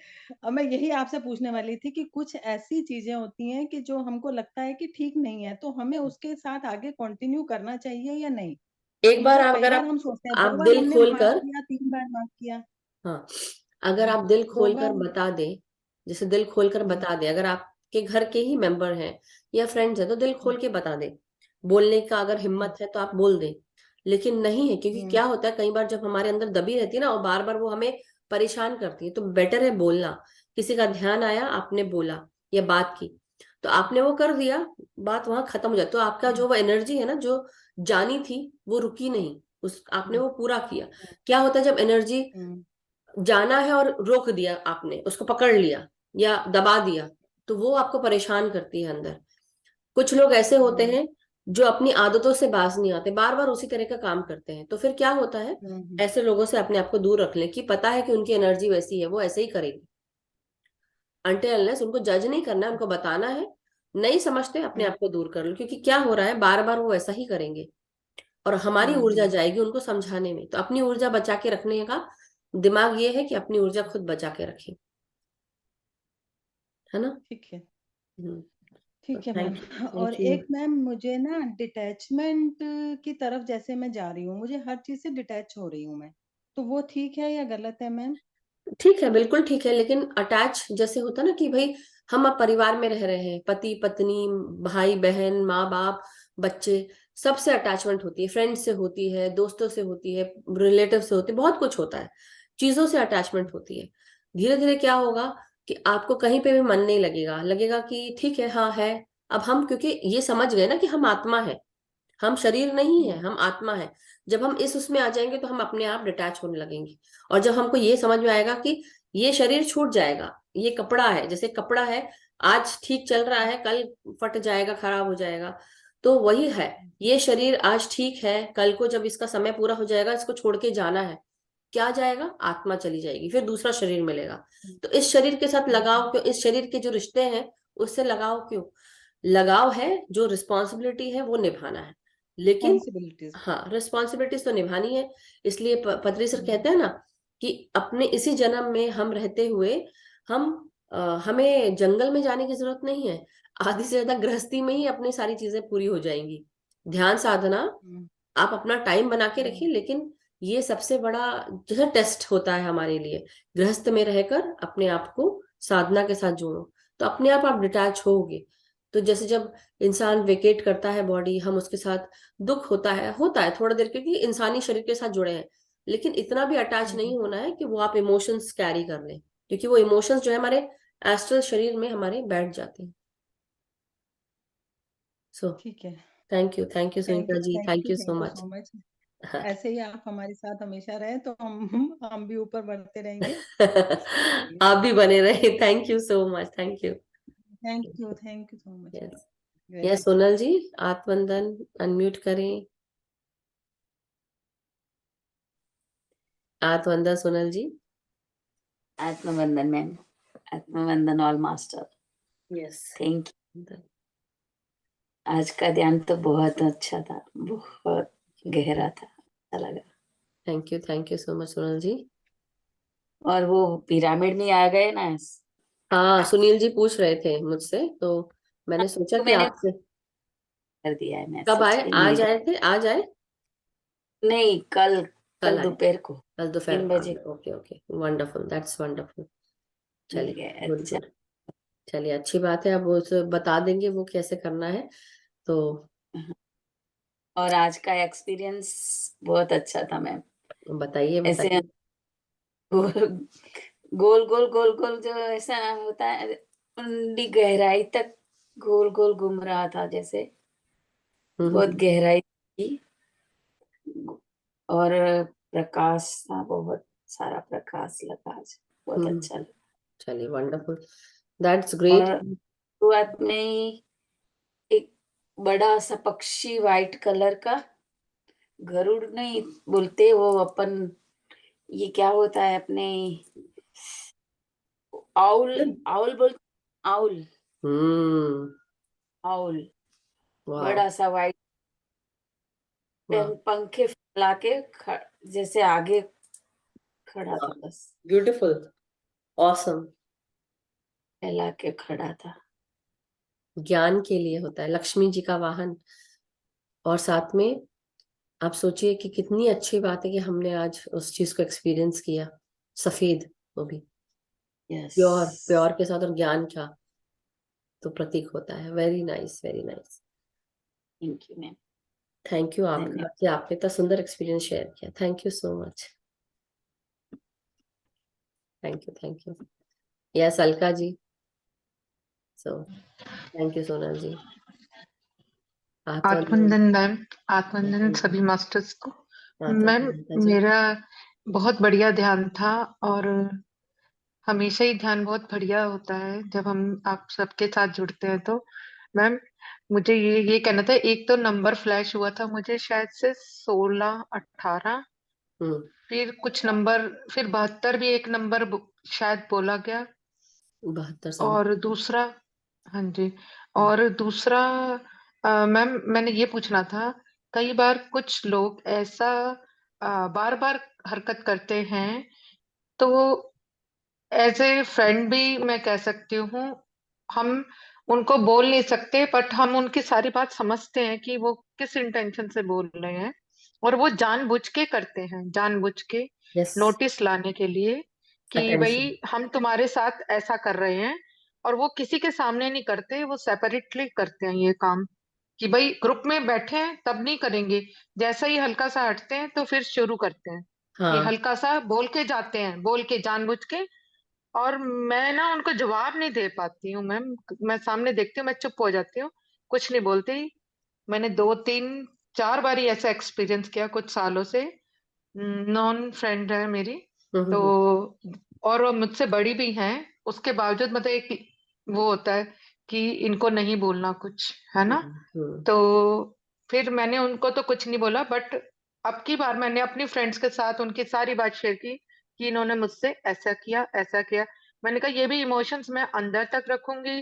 अब मैं यही आपसे पूछने वाली थी कि कुछ ऐसी चीजें होती हैं कि जो हमको लगता है कि ठीक नहीं है, तो हमें उसके साथ आगे कंटिन्यू करना चाहिए या नहीं? एक बार मतलब कई अगर बार हम सोचते हैं, आप 2 बार दिल हमने माफ खोलकर, किया, 3 बार माफ किया। हाँ, अगर आप दिल दो खोलकर बार बता दें, जैसे दिल खोलकर हम्म, बता दें, अगर आपके घर के ही मेंबर हैं या फ्रेंड्स हैं तो दिल खोल के बता दें। बोलने का अगर हम्म, हिम्मत है तो आप बोल दें। लेकिन नहीं है, क्योंकि हम्म, क्या होता है कई बार जब हमारे अंदर दबी रहती है ना और बार बार वो हमें परेशान करती है, तो बेटर है बोलना। किसी का ध्यान आया, आपने बोला या बात की, तो आपने वो कर दिया, बात वहां खत्म हो जाती। तो आपका जो वो एनर्जी है ना जो जानी थी वो रुकी नहीं, उस आपने हम्म, वो पूरा किया। क्या होता है जब एनर्जी हम्म, जाना है और रोक दिया, आपने उसको पकड़ लिया या दबा दिया, तो वो आपको परेशान करती है अंदर। कुछ लोग ऐसे होते हम्म, हैं जो अपनी आदतों से बाज नहीं आते, बार बार उसी तरह का काम करते हैं, तो फिर क्या होता है, हम्म, ऐसे लोगों से अपने आप को दूर रख लें कि पता है कि उनकी एनर्जी वैसी है, वो ऐसे ही करेगी। अनटिल अनलेस उनको जज नहीं करना है, उनको बताना है, नहीं समझते अपने हम्म, आप को दूर कर लो, क्योंकि क्या हो रहा है बार बार वो ऐसा ही करेंगे और हमारी ऊर्जा हम्म, जाएगी उनको समझाने में। तो अपनी ऊर्जा बचा के रखने का दिमाग ये है कि अपनी ऊर्जा खुद बचा के रखें, है ना। ठीक है। हम्म। ठीक है मैम। थैंक और यू। एक मैम मुझे ना डिटैचमेंट की तरफ जैसे मैं जा रही हूँ, मुझे हर चीज से डिटैच हो रही हूँ मैं, तो वो ठीक है या गलत है मैम? ठीक है, बिल्कुल ठीक है, लेकिन अटैच जैसे होता ना कि भाई हम अब परिवार में रह रहे हैं, पति पत्नी, भाई बहन, माँ बाप, बच्चे, सबसे अटैचमेंट होती है, फ्रेंड से होती है, दोस्तों से होती है, रिलेटिव से होती है, बहुत कुछ होता है, चीजों से अटैचमेंट होती है। धीरे धीरे क्या होगा कि आपको कहीं पे भी मन नहीं लगेगा, लगेगा कि ठीक है, हाँ है। अब हम क्योंकि ये समझ गए ना कि हम आत्मा है, हम शरीर नहीं है, हम आत्मा है। जब हम इस उसमें आ जाएंगे तो हम अपने आप डिटैच होने लगेंगे। और जब हमको ये समझ में आएगा कि ये शरीर छूट जाएगा, ये कपड़ा है, जैसे कपड़ा है, आज ठीक चल रहा है, कल फट जाएगा, खराब हो जाएगा, तो वही है। ये शरीर आज ठीक है, कल को जब इसका समय पूरा हो जाएगा, इसको छोड़ के जाना है, क्या जाएगा, आत्मा चली जाएगी, फिर दूसरा शरीर मिलेगा। तो इस शरीर के साथ लगाव क्यों, इस शरीर के जो रिश्ते हैं उससे लगाव क्यों? लगाव है, जो रिस्पॉन्सिबिलिटी है वो निभाना है, लेकिन रिस्पॉन्सिबिलिटीज। हाँ, रिस्पॉन्सिबिलिटीज तो निभानी है। इसलिए पत्री सर कहते हैं ना कि अपने इसी जन्म में हम रहते हुए हम हमें जंगल में जाने की जरूरत नहीं है, आधी से ज्यादा गृहस्थी में ही अपनी सारी चीजें पूरी हो जाएंगी। ध्यान साधना आप अपना टाइम बना के रखिए, लेकिन ये सबसे बड़ा जैसे टेस्ट होता है हमारे लिए, गृहस्थ में रहकर अपने आप को साधना के साथ जोड़ो, तो अपने आप डिटैच होगे। तो जैसे जब इंसान वेकेट करता है बॉडी, हम उसके साथ, दुख होता है थोड़ा देर, क्योंकि इंसानी शरीर के साथ जुड़े हैं, लेकिन इतना भी अटैच नहीं होना है कि वो आप इमोशंस कैरी कर लें, क्योंकि वो इमोशंस जो है हमारे एस्ट्रल शरीर में हमारे बैठ जाते हैं। सो ठीक है। Thank you Sunita ji, thank you so thank you much. So much. ऐसे ही आप हमारे साथ हमेशा रहे तो हम भी ऊपर बढ़ते रहेंगे। आप भी बने रहे, thank you so much, thank you. Thank you so much yes, ma'am. Very Sonal ji, आत्मवंदन अनम्यूट करें, आत्मवंदन सोनल जी। आत्मवंदन मैम, आत्मवंदन all master. Yes. Thank you. आज का ध्यान तो बहुत अच्छा था, बहुत गहरा था, अच्छा लगा। Thank you so much Sonal ji. और वो पिरामिड में आ गए ना, हाँ, सुनील जी पूछ रहे थे मुझसे, तो मैंने सोचा तो कि मैंने आपसे। कर दिया है कब मैसेज आए, कि आज मिल। आए थे, आज आए? नहीं, कल, कल कल आए, दोपहर को कल दोपहर 3 को बजे आए, okay okay, wonderful, that's wonderful. मिल चलिए, गए। गुड अच्छा। गुड। चलिए, अच्छी बात है, अब वो तो बता देंगे वो कैसे करना है, तो और आज का एक्सपीरियंस बहुत अच्छा था मैम। बताइए ऐसे बताइए। गोल गोल गोल गोल गोल जो ऐसा होता है, उंडी गहराई तक गोल गोल घूम रहा था, जैसे बहुत हम्म। गहराई थी। और प्रकाश था, बहुत सारा प्रकाश लगा आज, बहुत हम्म। अच्छा लगा। चलिए, वंडरफुल, दैट्स ग्रेट। और शुरुआत में ही एक बड़ा सा पक्षी, वाइट कलर का, गरुड़ नहीं बोलते वो अपन, ये क्या होता है अपने, आउल, आउल बोल, आउल, हम्म। आउल, वाह। बड़ा सा वाइट, वाह। पंखे फैला के जैसे आगे खड़ा था, बस ब्यूटीफुल, ऑसम। फैला के खड़ा था। ज्ञान के लिए होता है, लक्ष्मी जी का वाहन। और साथ में आप सोचिए कि कितनी अच्छी बात है कि हमने आज उस चीज को एक्सपीरियंस किया, सफेद, वो भी यस। प्योर, प्योर के साथ, और ज्ञान का तो प्रतीक होता है। Very nice, very nice. Thank you ma'am. Thank you आपका धन्यवाद। कि आपने इतना सुंदर एक्सपीरियंस शेयर किया, thank you so much. Thank you. Yes, Alka ji. So thank you Sonal ji. आत्मवंदन। आत्मवंदन मैम, आत्मवंदन सभी मास्टर्स को। मैम, आत्मवंदन जी। मेरा बहुत बढ़िया ध्यान था, और हमेशा ही ध्यान बहुत बढ़िया होता है जब हम आप सबके साथ जुड़ते हैं तो। मैम, मुझे ये कहना था, एक तो नंबर फ्लैश हुआ था मुझे शायद से 16, 18, हम्म। फिर कुछ नंबर, फिर 72 भी एक नंबर शायद बोला गया। 72 साल। और दूसरा, हाँ जी, और दूसरा मैम मैंने ये पूछना था, कई बार कुछ लोग ऐसा बार बार हरकत करते हैं, तो एज ए फ्रेंड भी मैं कह सकती हूँ, हम उनको बोल नहीं सकते, बट हम उनकी सारी बात समझते हैं कि वो किस इंटेंशन से बोल रहे हैं। और वो जानबूझ के करते हैं, जानबूझ के यस, नोटिस लाने के लिए कि अटेंशन। भाई हम तुम्हारे साथ ऐसा कर रहे हैं। और वो किसी के सामने नहीं करते, वो सेपरेटली करते हैं ये काम। कि भाई ग्रुप में बैठे हैं तब नहीं करेंगे, जैसा ही हल्का सा हटते हैं तो फिर शुरू करते हैं कि हाँ। हल्का सा बोल के जाते हैं, बोल के जानबूझ के। और मैं ना उनको जवाब नहीं दे पाती हूँ मैम। मैं सामने देखती हूँ, मैं चुप हो जाती हूँ, कुछ नहीं बोलती। मैंने 2 3 4 बार ही ऐसा एक्सपीरियंस किया कुछ सालों से। नॉन फ्रेंड है मेरी, तो हम्म। और वो मुझसे बड़ी भी हैं, उसके बावजूद मतलब एक वो होता है कि इनको नहीं बोलना कुछ, है ना। हम्म। तो फिर मैंने उनको तो कुछ नहीं बोला, बट अब की बार मैंने अपनी फ्रेंड्स के साथ उनकी सारी बात शेयर की कि इन्होंने मुझसे ऐसा किया, ऐसा किया। मैंने कहा ये भी इमोशंस मैं अंदर तक रखूंगी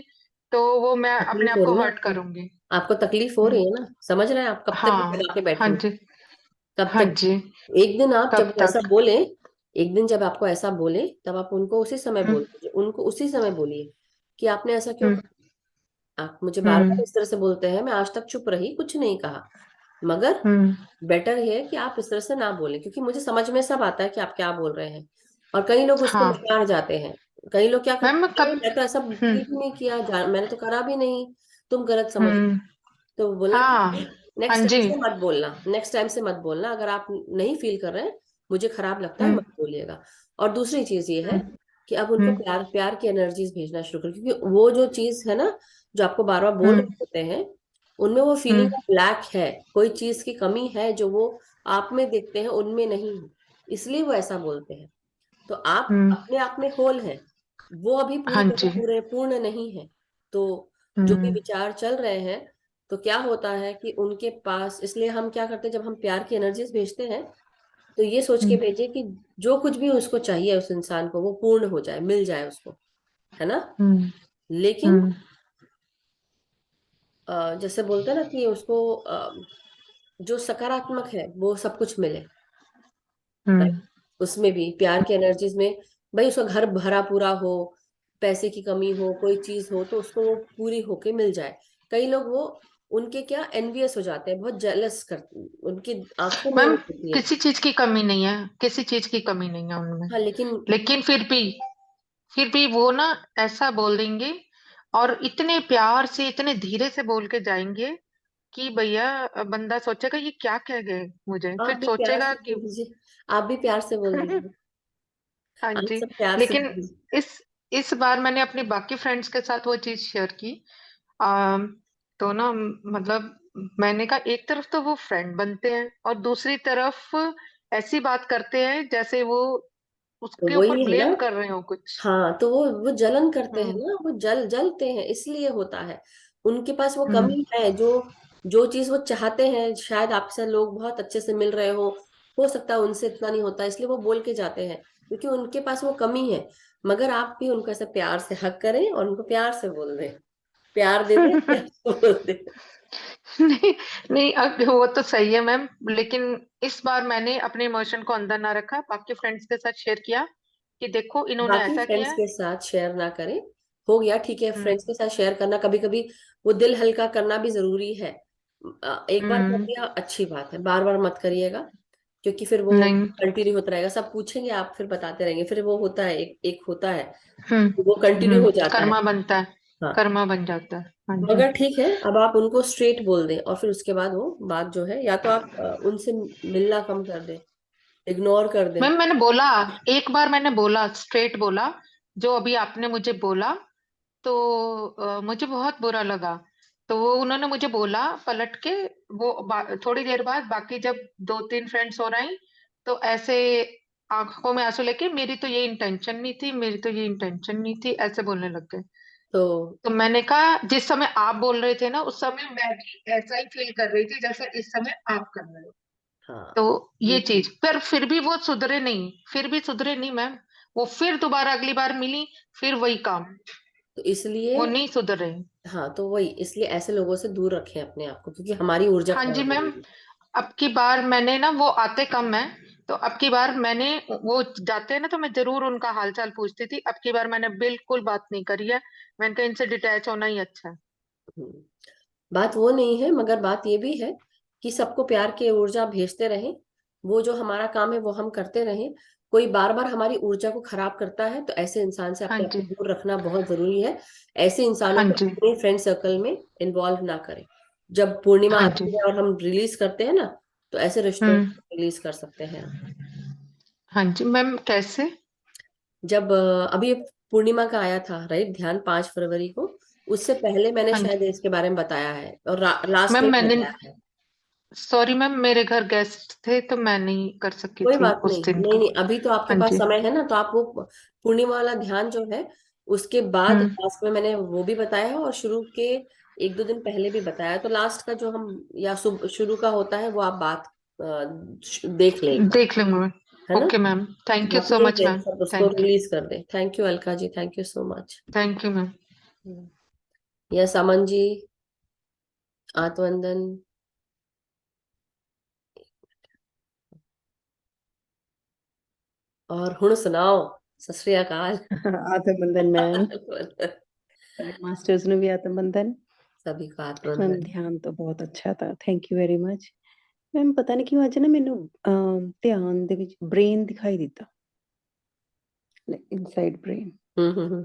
तो वो मैं अपने तकलीफ आप हो को रही है हर्ट आपको। करूंगी। आपको तकलीफ हो हम्म, रही है ना, समझ रहे हैं आप, कब तक हाँ, दबा के हाँ बैठोगे? जी, कब हाँ तक? जी, एक दिन आप जब कब ऐसा तक। बोले, एक दिन जब आपको ऐसा बोले, तब आप उनको उसी समय हम्म, बोलिए, उनको उसी समय बोलिए कि आपने ऐसा क्यों हम्म, कहा। आप मुझे बार बार हम्म, इस तरह से बोलते हैं, मैं आज तक चुप रही, कुछ नहीं कहा, मगर हम्म, बेटर है कि आप इस तरह से ना बोलें, क्योंकि मुझे समझ में सब आता है कि आप क्या बोल रहे हैं। और कई लोग उसको हाँ नकार जाते हैं। कई लोग क्या मैम करते हैं, कब। मैं तो ऐसा फील हम्म, भी नहीं किया, मैंने तो करा भी नहीं, तुम गलत समझ। हम्म, तो बोलना ठीक हाँ, है, हाँ नेक्स्ट टाइम जी, से मत बोलना, नेक्स्ट टाइम से मत बोलना, अगर आप नहीं फील कर रहे हैं, मुझे खराब लगता है, हम्म, मत बोलिएगा। और दूसरी चीज ये है हम्म, कि अब उनको हम्म, प्यार प्यार की एनर्जीज भेजना शुरू करें, क्योंकि वो जो चीज है ना, जो आपको बार बार बोल हम्म, रहे होते हैं, उनमें वो फीलिंग हम्म, ऑफ लैक है, कोई चीज की कमी है जो वो आप में देखते हैं, उनमें नहीं है, इसलिए वो ऐसा बोलते हैं। तो आप हम्म, अपने आप में होल हैं, वो अभी पूरी हाँ तरह जी, पूरे पूर्ण नहीं है। तो जो भी हम्म, विचार चल रहे हैं, तो क्या होता है कि उनके पास, इसलिए हम क्या करते हैं, जब हम प्यार की एनर्जीज भेजते हैं, तो ये सोच के हम्म, भेजे कि जो कुछ भी उसको चाहिए, उस इंसान को, वो पूर्ण हो जाए, मिल जाए उसको, है ना। हम्म, लेकिन हम्म, जैसे बोलते हैं ना कि उसको जो सकारात्मक है वो सब कुछ मिले, हम्म, उसमें भी प्यार की एनर्जीज में, भाई उसका घर भरा पूरा हो, पैसे की कमी हो, कोई चीज हो, तो उसको वो पूरी होके मिल जाए। कई लोग वो, उनके क्या एनवियस हो जाते हैं, बहुत जेलस करते, उनकी आंखों में वो मैम होती है। किसी चीज की कमी नहीं है, किसी चीज की कमी नहीं है उनमें। हाँ, लेकिन लेकिन फिर भी वो ना ऐसा बोल देंगे, और इतने प्यार से इतने धीरे से बोल के जाएंगे कि भैया बंदा सोचेगा ये क्या कह गए मुझे, आप फिर भी प्यार सोचेगा से कि बोल दीजिए, आप भी प्यार से बोल दीजिए, हाँ आप जी। सब प्यार से लेकिन बोल दीजिए। इस इस बार मैंने अपनी बाकी फ्रेंड्स के साथ वो चीज शेयर की। आ, तो ना मतलब मैंने कहा एक तरफ तो वो फ्रेंड बनते हैं और दूसरी तरफ ऐसी बात करते हैं जैसे वो तो उसके ऊपर वही है ना। ब्लेम कर रहे हो कुछ। हाँ, तो वो जलन करते हैं हम्म, ना, वो जलते हैं, इसलिए होता है। उनके पास वो हम्म, कमी है, जो जो चीज वो चाहते हैं, शायद आपसे लोग बहुत अच्छे से मिल रहे हो सकता है उनसे इतना नहीं होता, इसलिए वो बोल के जाते हैं, क्योंकि उनके पास वो कमी है। मगर आप भी उनको ऐसे प्यार से हक करें और उनको प्यार से बोल दें, प्यार दे दें, प्यार से बोल दें। नहीं, नहीं, अब वो तो सही है मैम, लेकिन इस बार मैंने अपने इमोशन को अंदर ना रखा, बाकी फ्रेंड्स के साथ शेयर किया कि देखो इन्होंने बाकी ऐसा फ्रेंड्स किया है। के साथ शेयर ना करें, हो गया, ठीक है, हम्म, फ्रेंड्स के साथ शेयर करना कभी कभी वो दिल हल्का करना भी जरूरी है। एक बार कर हम्म, दिया, अच्छी बात है, बार बार मत करिएगा, क्योंकि फिर वो नहीं, कंटिन्यू होता रहेगा, सब पूछेंगे, आप फिर बताते रहेंगे, फिर वो होता है, एक एक होता है, हम्म, वो कंटिन्यू हो जाता है। कर्मा बनता है, हाँ, कर्मा बन जाता है, हाँ जी। मगर ठीक है, अब आप उनको स्ट्रेट बोल दें, और फिर उसके बाद वो बात जो है, या तो आप उनसे मिलना कम कर दें, इग्नोर कर दें। मैम मैंने बोला, एक बार मैंने बोला, स्ट्रेट बोला, जो अभी आपने मुझे बोला, तो मुझे बहुत बुरा लगा। तो वो उन्होंने मुझे बोला पलट के, वो थोड़ी देर बाद बाकी जब 2 3 फ्रेंड्स हो रही, तो ऐसे आंखों में आंसू लेके, मेरी तो ये इंटेंशन नहीं थी, मेरी तो ये इंटेंशन नहीं थी, ऐसे बोलने लग गए। तो तो मैंने कहा जिस समय आप बोल रहे थे ना, उस समय मैं भी ऐसा ही फील कर रही थी जैसा इस समय आप कर रहे हो। हाँ, तो ये ये चीज, पर फिर भी वो सुधरे नहीं, फिर भी सुधरे नहीं मैम। वो फिर दोबारा अगली बार मिली, फिर वही काम, तो इसलिए, वो नहीं सुधरे। हाँ, तो वही, इसलिए ऐसे लोगों से दूर रखें अपने आप को, क्योंकि हमारी ऊर्जा हाँ जी खराब हो मैम, जाएगी। अब की बार मैंने ना, वो आते कम है, तो अब की बार मैंने, वो जाते हैं ना तो मैं जरूर उनका हालचाल पूछती थी। अब की बार मैंने बिल्कुल बात नहीं करी है। मैंने कहा इनसे डिटैच होना ही अच्छा है। हम्म। बात वो नहीं है, मगर बात ये भी है कि सबको प्यार की ऊर्जा भेजते रहें। वो जो हमारा काम है वो हम करते रहें। कोई बार बार हमारी ऊर्जा को खराब करता है तो ऐसे इंसान से हाँ अपने आप को जी। दूर रखना बहुत जरूरी है। ऐसे इंसानों हाँ को जी। अपने फ्रेंड सर्कल में इन्वॉल्व ना करें। जब पूर्णिमा हाँ जी। आती है और हम रिलीज करते हैं ना, तो ऐसे रिश्तों हम्म। को रिलीज कर सकते हैं। हाँ जी मैम, कैसे? जब अभी पूर्णिमा का आया था राइट ध्यान, 5 फरवरी को। उससे पहले मैंने हाँ शायद जी इसके बारे में बताया है और लास्ट मैम, में भी मैंने, बताया है। सॉरी मैम, मेरे घर गेस्ट थे तो मैं नहीं कर सकी कोई थी बात उस नहीं, दिन नहीं का। नहीं, अभी तो आपके हाँ पास जी। समय है ना, तो आप वो पूर्णिमा वाला ध्यान जो है उसके बाद हम्म। लास्ट में मैंने वो भी बताया है, और शुरू के 1-2 दिन पहले भी बताया। तो लास्ट का जो हम या शुरू का होता है वो आप बात देख लें एक बार, देख लूंगी मैं। है ना। ओके मैम, थैंक यू हाँ सो प्लीज मच मैम। सब उसको थैंक यू। रिलीज कर दे। Thank you Alka ji, thank you so much. Thank you ma'am. Yes Aman ji, आत्मवंदन। और हुण सुनाओ, सत श्री अकाल। आत्मबंधन मैम, मास्टर्स ने भी आत्मबंधन। सभी को मैम आत्मवंदन। ध्यान तो ਬਹੁਤ ਅੱਛਾ था, thank you very much. Ma'am ਪਤਾ ਨਹੀਂ ਕਿਉਂ ਅੱਜ ਨਾ ਮੈਨੂੰ ਧਿਆਨ ਦੇ ਵਿੱਚ ਬ੍ਰੇਨ ਦਿਖਾਈ ਦਿੱਤਾ, ਇਨਸਾਈਡ ਬ੍ਰੇਨ। हम्म।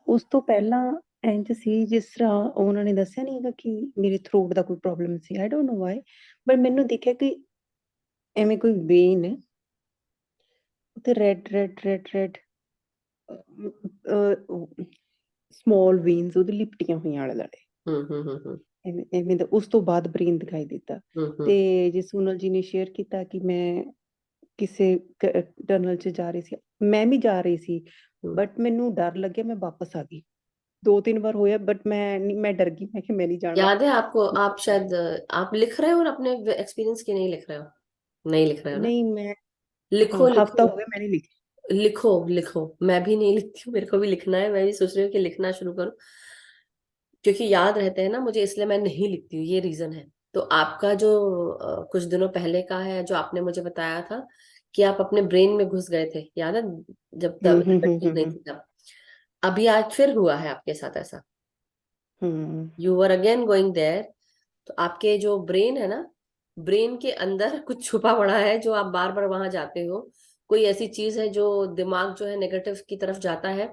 ਉਸ ਤੋਂ ਪਹਿਲਾਂ ਇੰਜ ਸੀ ਜਿਸ ਤਰ੍ਹਾਂ ਉਹਨਾਂ ਨੇ ਦੱਸਿਆ ਨਹੀਂ ਹੈਗਾ ਕਿ ਮੇਰੇ ਥਰੋਟ ਦਾ ਕੋਈ ਪ੍ਰੋਬਲਮ ਸੀ, I don't know why, but ਮੈਨੂੰ ਦਿਖਿਆ ਕਿ ਐਵੇਂ ਕੋਈ ਵੇਨ ਹੈ ਉੱਤੇ red red red red small veins ਉਹਦੇ ਲਿਪਟੀਆਂ ਹੋਈਆਂ ਆਲੇ ਦੁਆਲੇ, हम्म। ਐਵੇਂ ਐਵੇਂ ਦਾ। ਉਸ ਤੋਂ ਬਾਅਦ ਬ੍ਰੇਨ ਦਿਖਾਈ ਦਿੱਤਾ। हम्म। ਤੇ ਜਿਸ ਸੋਨਲ ਜੀ ਨੇ ਸ਼ੇਅਰ ਕੀਤਾ ਕਿ ਮੈਂ ਕਿਸੇ ਟਨਲ 'ਚ ਜਾ ਰਹੀ ਸੀ, ਮੈਂ ਵੀ ਜਾ ਰਹੀ ਸੀ, ਬਟ ਮੈਨੂੰ ਡਰ ਲੱਗਿਆ, ਮੈਂ ਵਾਪਸ ਆ ਗਈ। 2-3 ਵਾਰ ਹੋਇਆ, ਬਟ ਮੈਂ डर गई, मैं कि मैं नहीं जाना। याद है आपको? आप शायद आप लिख रहे हो और अपने एक्सपीरियंस की नहीं लिख रहे हो? नहीं लिख रहे हो ना? नहीं मैं, हाँ, लिखो हफ्ता लिखो। हो गया मैंने लिखी। लिखो लिखो, मैं भी नहीं लिखती हूँ, मेरे को भी लिखना है। मैं भी सोच रही हूँ कि लिखना शुरू करूँ, क्योंकि याद रहते हैं ना मुझे, इसलिए मैं नहीं लिखती हूँ, ये रीजन है। तो आपका जो कुछ दिनों पहले का है, जो आपने मुझे बताया था कि आप अपने ब्रेन में घुस गए थे, याद है? जब हम्म तब हम्म तबीयत ठीक हम्म नहीं हम्म थी तब। अभी आज फिर हुआ है आपके साथ ऐसा। Hmm you were again going there. तो आपके जो ब्रेन है ना, ब्रेन के अंदर कुछ छुपा पड़ा है जो आप बार बार वहां जाते हो। कोई ऐसी चीज है जो दिमाग जो है नेगेटिव की तरफ जाता है,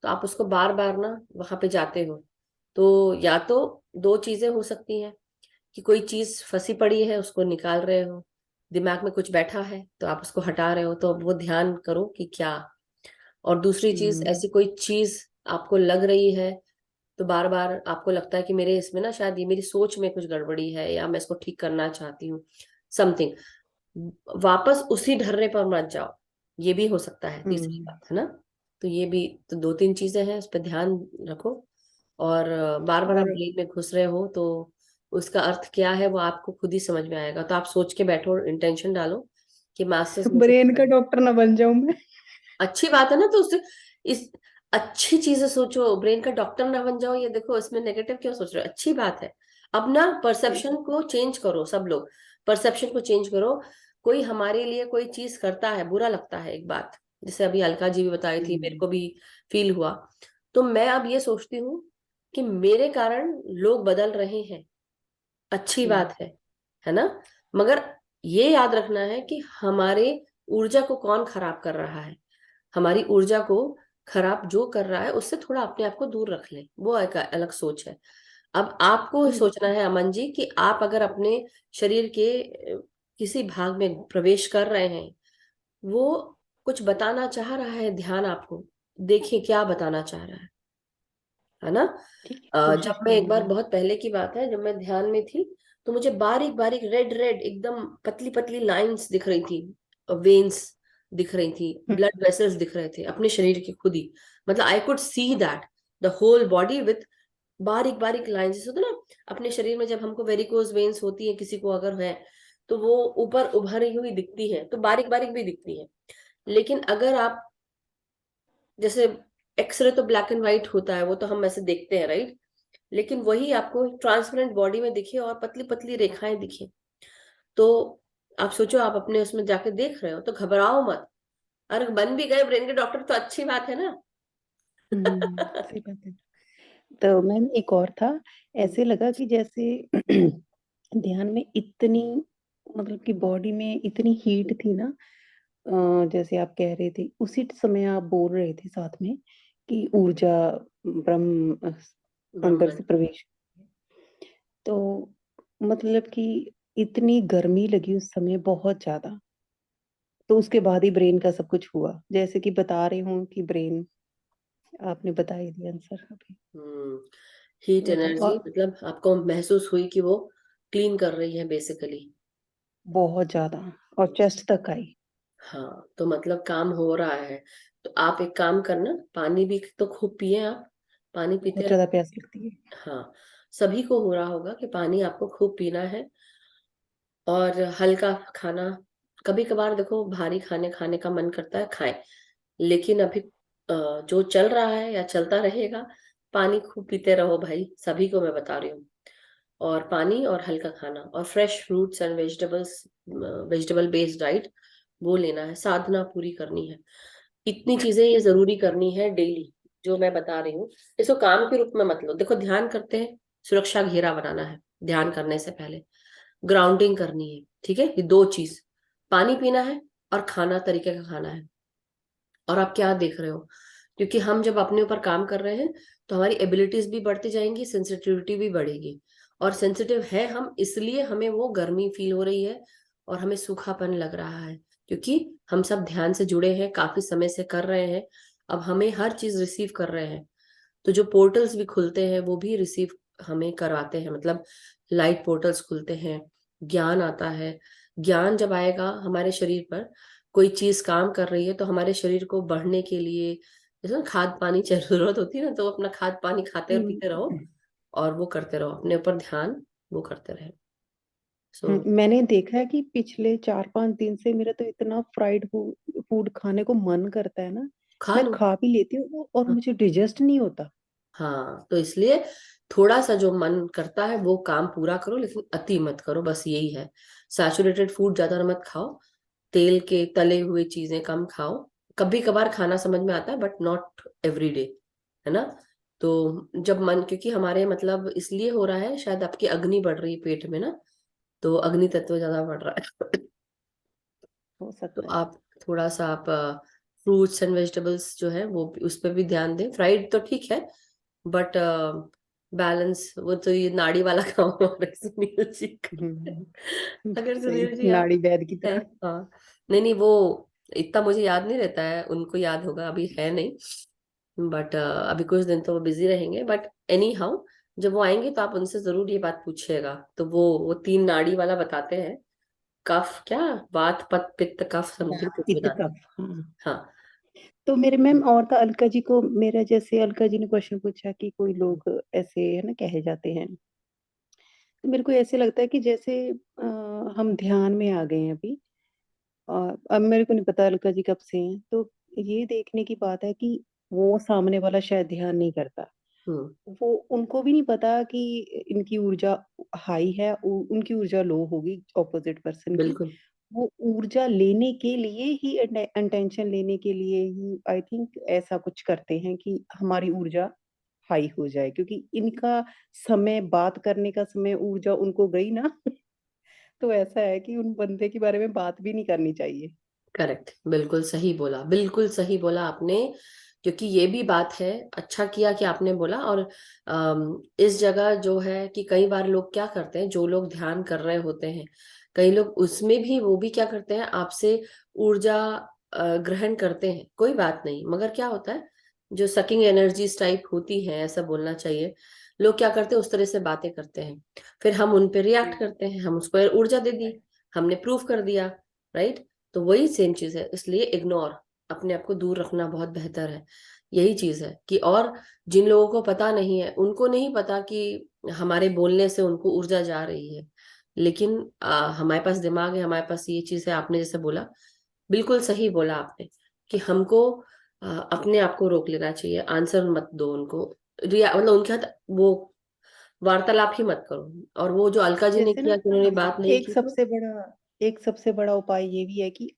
तो आप उसको बार बार ना वहां पे जाते हो। तो या तो दो चीजें हो सकती हैं, कि कोई चीज फंसी पड़ी है उसको निकाल रहे हो, दिमाग में कुछ बैठा है तो आप उसको हटा रहे हो, तो वो ध्यान करो कि क्या। और दूसरी चीज, हम्म ऐसी कोई चीज आपको लग रही है, तो बार बार आपको लगता है कि मेरे इसमें ना शायद ये मेरी सोच में कुछ गड़बड़ी है, या मैं इसको ठीक करना चाहती हूँ, समथिंग, वापस उसी ढर्रे पर मत जाओ। ये भी हो सकता है, तीसरी हम्म। बात है ना। तो ये भी, तो 2-3 चीजें हैं, उस पर ध्यान रखो। और बार बार आप और ब्रेन में घुस रहे हो तो उसका अर्थ क्या है वो आपको खुद ही समझ में आएगा। तो आप सोच के बैठो, इंटेंशन डालो कि मास्टर्स मुझे ब्रेन का करना है। डॉक्टर ना बन जाऊं मैं। अच्छी बात है ना, तो उससे इस अच्छी चीजें सोचो, ब्रेन का डॉक्टर ना बन जाओ। ये देखो, इसमें नेगेटिव क्यों सोच रहे हो? अच्छी बात है। अब ना परसेप्शन को चेंज करो, सब लोग परसेप्शन को चेंज करो। कोई हमारे लिए कोई चीज करता है, बुरा लगता है, एक बात, जैसे अभी अलका जी भी बताई थी, मेरे हम्म को भी फील हुआ। तो मैं अब ये सोचती हूँ कि मेरे कारण लोग बदल रहे हैं, अच्छी हम्म बात है ना। मगर ये याद रखना है कि हमारे ऊर्जा को कौन खराब कर रहा है। हमारी ऊर्जा को खराब जो कर रहा है उससे थोड़ा अपने आप को दूर रख लें, वो एक अलग सोच है। अब आपको सोचना है अमन जी कि आप अगर अपने शरीर के किसी भाग में प्रवेश कर रहे हैं, वो कुछ बताना चाह रहा है, ध्यान आपको, देखिए क्या बताना चाह रहा है ना। ठीक है, कोशिश जब मैं एक बार, करूंगी। बहुत पहले की बात है, जब मैं ध्यान में थी, तो मुझे बारीक बारीक रेड रेड एकदम पतली पतली लाइंस दिख रही थी, वेन्स दिख रही थी, ब्लड वेसल्स दिख रहे थे अपने शरीर के खुद ही। मतलब I could see that the whole body with बारीक बारीक लाइंस, जैसे होता है ना अपने शरीर में, जब हमको वेरिकोज वेन्स होती है किसी को अगर है, तो वो ऊपर उभरी हुई दिखती है, तो बारीक बारीक भी दिखती है। लेकिन अगर आप, जैसे एक्सरे तो ब्लैक एंड व्हाइट होता है, वो तो हम ऐसे देखते हैं राइट, लेकिन वही आपको ट्रांसपेरेंट बॉडी में दिखे और पतली पतली रेखाएं दिखे, तो आप सोचो, आप अपने उसमें जाके देख रहे हो तो घबराओ मत। अरे बन भी गए ब्रेन के डॉक्टर तो अच्छी बात है ना। सही बात है। तो मैम एक और था, ऐसे लगा कि जैसे ध्यान में इतनी, मतलब कि बॉडी में इतनी हीट थी ना, जैसे आप कह रहे थे उसी समय आप बोल रहे थे साथ में कि ऊर्जा ब्रह्म अंदर ब्रह्मांड। से प्रवेश, तो मतलब कि इतनी गर्मी लगी उस समय बहुत ज्यादा। तो उसके बाद ही ब्रेन का सब कुछ हुआ, जैसे कि बता रही हूँ कि ब्रेन, आपने बता ही दिया आंसर अभी। हीट वही एनर्जी और मतलब आपको महसूस हुई कि वो क्लीन कर रही है बेसिकली। बहुत ज्यादा, और चेस्ट तक आई। हाँ, तो मतलब काम हो रहा है। तो आप एक काम करना, पानी भी तो खूब पिए आप, पानी पीते बहुत ज्यादा रहे। प्यास लगती है। हाँ, सभी को हो रहा होगा कि पानी आपको खूब पीना है। और हल्का खाना, कभी कभार देखो भारी खाने खाने का मन करता है, खाएं। लेकिन अभी जो चल रहा है या चलता रहेगा, पानी खूब पीते रहो भाई, सभी को मैं बता रही हूँ। और पानी और हल्का खाना और fresh fruits and vegetables, vegetable based diet वो लेना है, साधना पूरी करनी है। इतनी चीजें ये जरूरी करनी है डेली, जो मैं बता रही हूँ। इसको काम के रूप में मत लो। देखो ध्यान करते हैं, सुरक्षा घेरा बनाना है ध्यान करने से पहले, ग्राउंडिंग करनी है, ठीक है। ये दो चीज, पानी पीना है और खाना तरीके का खाना है। और आप क्या देख रहे हो, क्योंकि हम जब अपने ऊपर काम कर रहे हैं तो हमारी एबिलिटीज भी बढ़ती जाएंगी, सेंसिटिविटी भी बढ़ेगी। और सेंसिटिव है हम, इसलिए हमें वो गर्मी फील हो रही है और हमें सूखापन लग रहा है, क्योंकि हम सब ध्यान से जुड़े हैं, काफी समय से कर रहे हैं। अब हमें हर चीज रिसीव कर रहे हैं, तो जो पोर्टल्स भी खुलते हैं वो भी रिसीव हमें करवाते हैं, मतलब लाइट पोर्टल्स खुलते हैं, ज्ञान आता है। ज्ञान जब आएगा हमारे शरीर पर, कोई चीज काम कर रही है तो हमारे शरीर को बढ़ने के लिए, जैसे ना खाद पानी की जरूरत होती है ना, तो अपना खाद पानी खाते और पीते रहो हम्म, और वो करते रहो, अपने ऊपर ध्यान वो करते रहे। सो मैंने देखा है कि पिछले 4-5 दिन से मेरा तो इतना फ्राइड फूड खाने को मन करता है ना, खा मैं लो। खा भी लेती हूँ और मुझे डिजेस्ट नहीं होता। हाँ, तो इसलिए थोड़ा सा जो मन करता है वो काम पूरा करो, लेकिन अति मत करो, बस यही है। सैचुरेटेड फूड ज्यादा मत खाओ, तेल के तले हुए चीजें कम खाओ। कभी कभार खाना समझ में आता है, बट नॉट एवरी डे, है ना। तो जब मन, क्योंकि हमारे मतलब इसलिए हो रहा है, शायद आपकी अग्नि बढ़ रही है पेट में ना, तो अग्नि तत्व ज्यादा बढ़ रहा है। हो तो सकता है। आप थोड़ा सा आप फ्रूट्स एंड वेजिटेबल्स जो है वो उस पर भी ध्यान दें। फ्राइड तो ठीक है, बट बैलेंस, वो तो ये नाड़ी वाला काम हमारे सुनील जी का है। अगर सही, सुनील जी आप नाड़ी वैद की है, तरह। हाँ, नहीं नहीं वो इतना मुझे याद नहीं रहता है, उनको याद होगा, अभी है नहीं। बट अभी कुछ दिन तो वो बिजी रहेंगे, बट एनी हाउ जब वो आएंगे तो आप उनसे जरूर ये बात पूछिएगा। तो वो तीन नाड़ी वाला बताते हैं, कफ क्या, वात पत पित्त कफ समथिंग कुछ पित्त बताते कफ, हाँ। हैं। हाँ। तो मेरे मैम और था, अलका जी को मेरा, जैसे अलका जी ने क्वेश्चन पूछा कि कोई लोग ऐसे है ना कहे जाते हैं, तो मेरे को ऐसे लगता है कि जैसे हम ध्यान में आ गए हैं अभी, और अब मेरे को नहीं पता अलका जी कब से हैं, तो ये देखने की बात है कि वो सामने वाला शायद ध्यान नहीं करता, हम्म। वो उनको भी नहीं पता कि इनकी ऊर्जा हाई है, उनकी ऊर्जा लो होगी ऑपोजिट पर्सन की। बिल्कुल। वो ऊर्जा लेने के लिए ही, अटेंशन लेने के लिए ही आई थिंक ऐसा कुछ करते हैं कि हमारी ऊर्जा हाई हो जाए, क्योंकि इनका समय, बात करने का समय, ऊर्जा उनको गई ना। तो ऐसा है कि उन बंदे के बारे में बात भी नहीं करनी चाहिए। करेक्ट, बिल्कुल सही बोला, बिल्कुल सही बोला आपने। क्योंकि ये भी बात है, अच्छा किया कि आपने बोला। और इस जगह जो है कि कई बार लोग क्या करते हैं, जो लोग ध्यान कर रहे होते हैं, कई लोग उसमें भी वो भी क्या करते हैं, आपसे ऊर्जा ग्रहण करते हैं, कोई बात नहीं, मगर क्या होता है, जो सकिंग एनर्जीज टाइप होती है, ऐसा बोलना चाहिए, लोग क्या करते हैं उस तरह से बातें करते हैं, फिर हम उन पे रिएक्ट करते हैं, हम उसको ऊर्जा दे दी, हमने प्रूफ कर दिया, राइट। तो वही सेम चीज है, इसलिए इग्नोर, अपने आप को दूर रखना बहुत बेहतर है। यही चीज है कि, और जिन लोगों को पता नहीं है, उनको नहीं पता कि हमारे बोलने से उनको ऊर्जा जा रही है। लेकिन हमारे पास दिमाग है, हमारे पास ये चीज है, आपने जैसे बोला, बिल्कुल सही बोला आपने, कि हमको अपने आप को रोक लेना चाहिए, आंसर मत दो उनको, रिया मतलब उनके साथ वो वार्तालाप ही मत करो। और वो जो अलका जी ने जैसे ना, किया कि उन्होंने बात नहीं एक की, तो सबसे बड़ा एक सबसे बड़ा उपाय ये भी है कि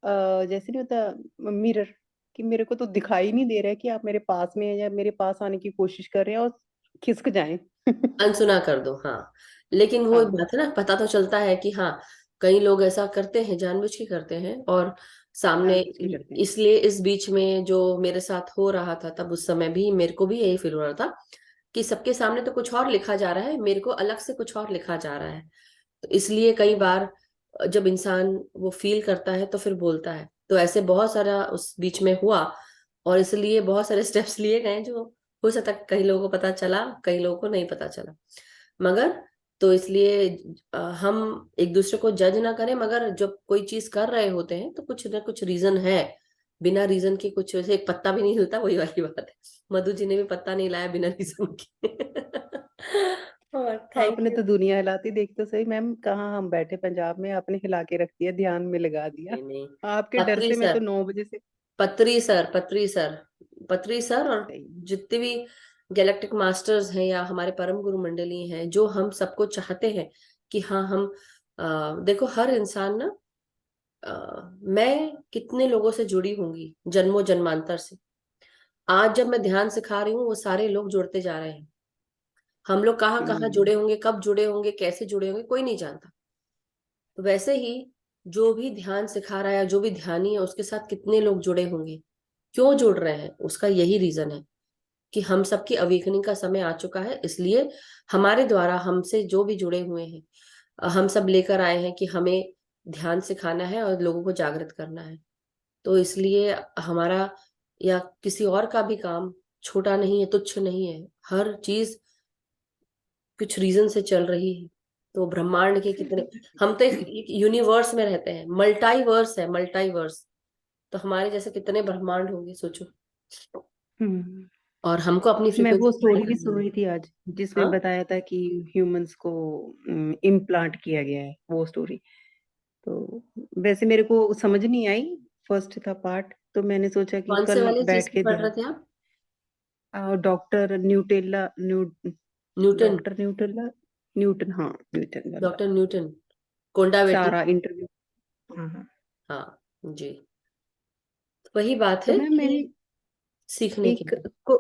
जैसे नहीं होता मिरर, कि मेरे को तो दिखाई नहीं दे रहा है कि आप मेरे पास में हैं या मेरे पास आने की कोशिश कर रहे हैं और खिसक जाएं। अनसुना कर दो, हाँ। लेकिन वो एक हाँ, बात है ना, पता तो चलता है कि हाँ, कई लोग ऐसा करते हैं, जानबूझ के करते हैं। और सामने जानबूझ के करते हैं। इसलिए इस बीच में जो मेरे साथ हो रहा था, तब उस समय भी मेरे को भी यही फील हो रहा था कि सबके सामने तो कुछ और लिखा जा रहा है, मेरे को अलग से कुछ और लिखा जा रहा है। तो इसलिए कई बार जब इंसान वो फील करता है तो फिर बोलता है। तो ऐसे बहुत सारा उस बीच में हुआ, और इसलिए बहुत सारे स्टेप्स लिए गए जो हो सकता है कई लोगों को पता चला, कई लोगों को नहीं पता चला। मगर तो इसलिए हम एक दूसरे को जज ना करें, मगर जब कोई चीज कर रहे होते हैं तो कुछ ना कुछ रीजन है। बिना रीजन के कुछ, वैसे एक पत्ता भी नहीं हिलता, वही वाली बात है। मधु जी ने भी पत्ता नहीं लाया बिना रीजन के। और थैंक आपने यू। तो दुनिया हिलाती देख तो सही मैम, कहाँ हम बैठे पंजाब में, आपने हिला के रख दिया, ध्यान में लगा दिया। नहीं नहीं, आपके डर पत्री से मैं तो सर, 9 बजे से पत्री सर, पत्री सर, पत्री सर, और सही। जितने भी गैलेक्टिक मास्टर्स हैं या हमारे परम गुरु मंडली हैं, जो हम सबको चाहते हैं कि हाँ हम देखो, हर इंसान ना, मैं कितने लोगों से जुड़ी होंगी जन्मों जन्मांतर से। आज जब मैं ध्यान सिखा रही हूँ, वो सारे लोग जुड़ते जा रहे हैं। हम लोग कहाँ कहाँ हम्म। जुड़े होंगे, कब जुड़े होंगे, कैसे जुड़े होंगे, कोई नहीं जानता। तो वैसे ही जो भी ध्यान सिखा रहा है, जो भी ध्यानी है, उसके साथ कितने लोग जुड़े होंगे। क्यों जुड़ रहे हैं, उसका यही रीजन है कि हम सबकी अवेकनिंग का समय आ चुका है। इसलिए हमारे द्वारा हमसे जो भी जुड़े हुए हैं, हम सब लेकर आए हैं कि हमें ध्यान सिखाना है और लोगों को जागृत करना है। तो इसलिए हमारा या किसी और का भी काम छोटा नहीं है, तुच्छ नहीं है। हर चीज कुछ रीजन से चल रही है। तो ब्रह्मांड के कितने, हम तो एक यूनिवर्स में रहते हैं, मल्टाइवर्स है, मल्टाइवर्स। तो हमारे जैसे कितने ब्रह्मांड होंगे, सोचो। हम्म। और हमको अपनी मैं वो फ्रीक्वेंसी हाई स्टोरी भी करनी सुन है। रही थी आज, जिसमें हाँ, बताया था कि ह्यूमंस को इम्प्लांट किया गया है, वो स्टोरी। तो वैसे मेरे को समझ नहीं आई, फर्स्ट था पार्ट, तो मैंने सोचा कि कौन से कल वाले चीज बैठ की के पढ़ रहे ध्यान। थे आप? Doctor Nutella Newton. Doctor Nutella, Newton, हाँ न्यूटन वाला। डॉक्टर न्यूटन, कोंडा बेटी। सारा इंटरव्यू। हाँ हाँ। हाँ जी। वही बात तो है मैम मेरी कि सीखने के एक लिए। को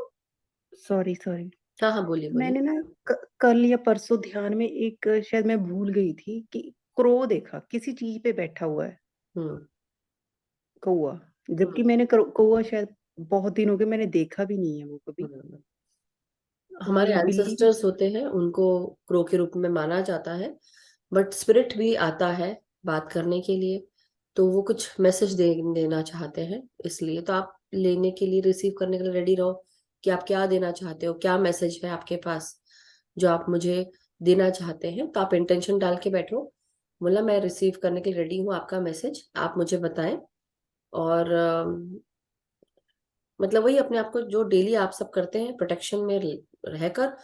सॉरी सॉरी, हाँ हाँ, बोलिए बोलिए। मैंने ना कल या परसों ध्यान में एक, शायद मैं भूल गई थी, कि क्रो देखा किसी चीज पे बैठा हुआ है, हम्म कौआ। हम्म जबकि मैंने कौआ शायद बहुत दिन हो गए, मैंने देखा भी नहीं है वो कभी। हम्म। तो हमारे ये बिल्ली भी। एंसेस्टर्स होते हैं, उनको क्रो के रूप में माना जाता है। बट स्पिरिट भी आता है बात करने के लिए। तो वो कुछ मैसेज देना चाहते हैं, इसलिए तो आप लेने के लिए, रिसीव करने के लिए रेडी रहो कि आप क्या देना चाहते हो, क्या मैसेज है आपके पास जो आप मुझे देना चाहते हैं। तो आप इंटेंशन डाल के बैठो, बोला मैं रिसीव करने के लिए रेडी हूँ, आपका मैसेज आप मुझे बताएं। और मतलब वही अपने आप को जो डेली आप सब करते हैं, प्रोटेक्शन में रहकर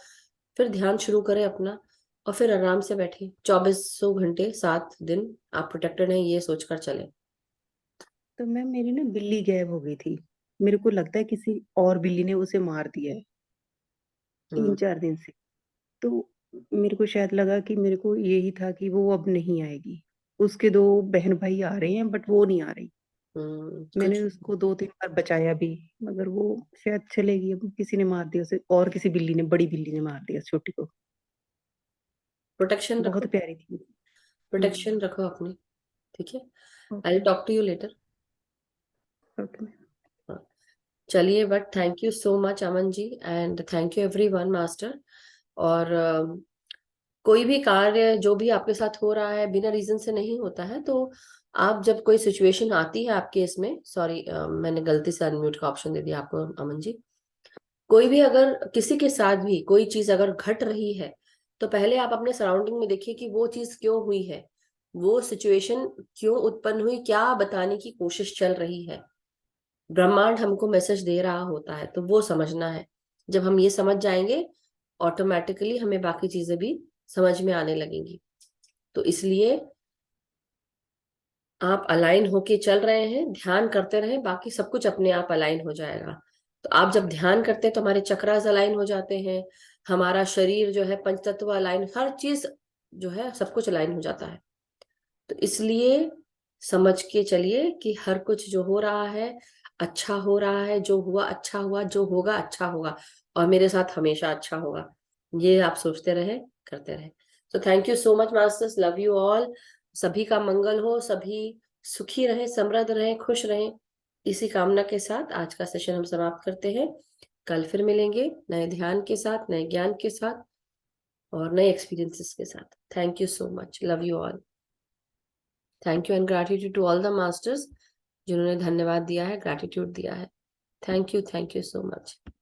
फिर ध्यान शुरू करें अपना। और फिर आराम से बैठे, 2400 घंटे 7 दिन आप प्रोटेक्टेड हैं, ये सोचकर चले। तो मैम मेरी ना बिल्ली गायब हो गई थी, मेरे को लगता है किसी और बिल्ली ने उसे मार दिया है हम्म 3-4 दिन से। तो मेरे को शायद लगा कि मेरे को यही था कि वो अब नहीं आएगी, उसके 2 बहन भाई आ रहे हैं बट वो नहीं आ रही। मैंने कुछ उसको 2-3 बार बचाया भी, मगर वो शायद चलेगी, अब किसी ने मार दिया उसे, और किसी बिल्ली ने, बड़ी बिल्ली ने मार दिया छोटी को। प्रोटेक्शन रखो, बहुत प्यारी थी। प्रोटेक्शन रखो अपनी। ठीक है, I okay. Talk to you later. Okay. चलिए, but thank you so much Aman ji, and thank you everyone master. और कोई भी कार्य जो भी आपके साथ हो रहा है बिना रीजन से नहीं होता है। तो आप जब कोई सिचुएशन आती है आपके इसमें, सॉरी मैंने गलती से अनम्यूट का ऑप्शन दे दिया आपको अमन जी। कोई भी अगर किसी के साथ भी कोई चीज अगर घट रही है, तो पहले आप अपने सराउंडिंग में देखिए कि वो चीज क्यों हुई है, वो सिचुएशन क्यों उत्पन्न हुई, क्या बताने की कोशिश चल रही है। ब्रह्मांड हमको मैसेज दे रहा होता है, तो वो समझना है। जब हम ये समझ जाएंगे, ऑटोमेटिकली हमें बाकी चीजें भी समझ में आने लगेंगी। तो इसलिए आप अलाइन होके चल रहे हैं, ध्यान करते रहें, बाकी सब कुछ अपने आप अलाइन हो जाएगा। तो आप जब ध्यान करते हैं तो हमारे चक्रास अलाइन हो जाते हैं, हमारा शरीर जो है पंचतत्व अलाइन, हर चीज जो है सब कुछ अलाइन हो जाता है। तो इसलिए समझ के चलिए कि हर कुछ जो हो रहा है अच्छा हो रहा है, जो हुआ अच्छा हुआ, जो होगा अच्छा होगा, और मेरे साथ हमेशा अच्छा होगा। ये आप सोचते रहे, करते रहे। तो thank you so much masters, love you all. सभी का मंगल हो, सभी सुखी रहे, समृद्ध रहे, खुश रहे। इसी कामना के साथ आज का सेशन हम समाप्त करते हैं। कल फिर मिलेंगे नए ध्यान के साथ, नए ज्ञान के साथ और नए एक्सपीरियंसेस के साथ। Thank you so much, love you all. Thank you and gratitude to all the masters जिन्होंने धन्यवाद दिया है, ग्रैटिट्यूड दिया है। Thank you so much.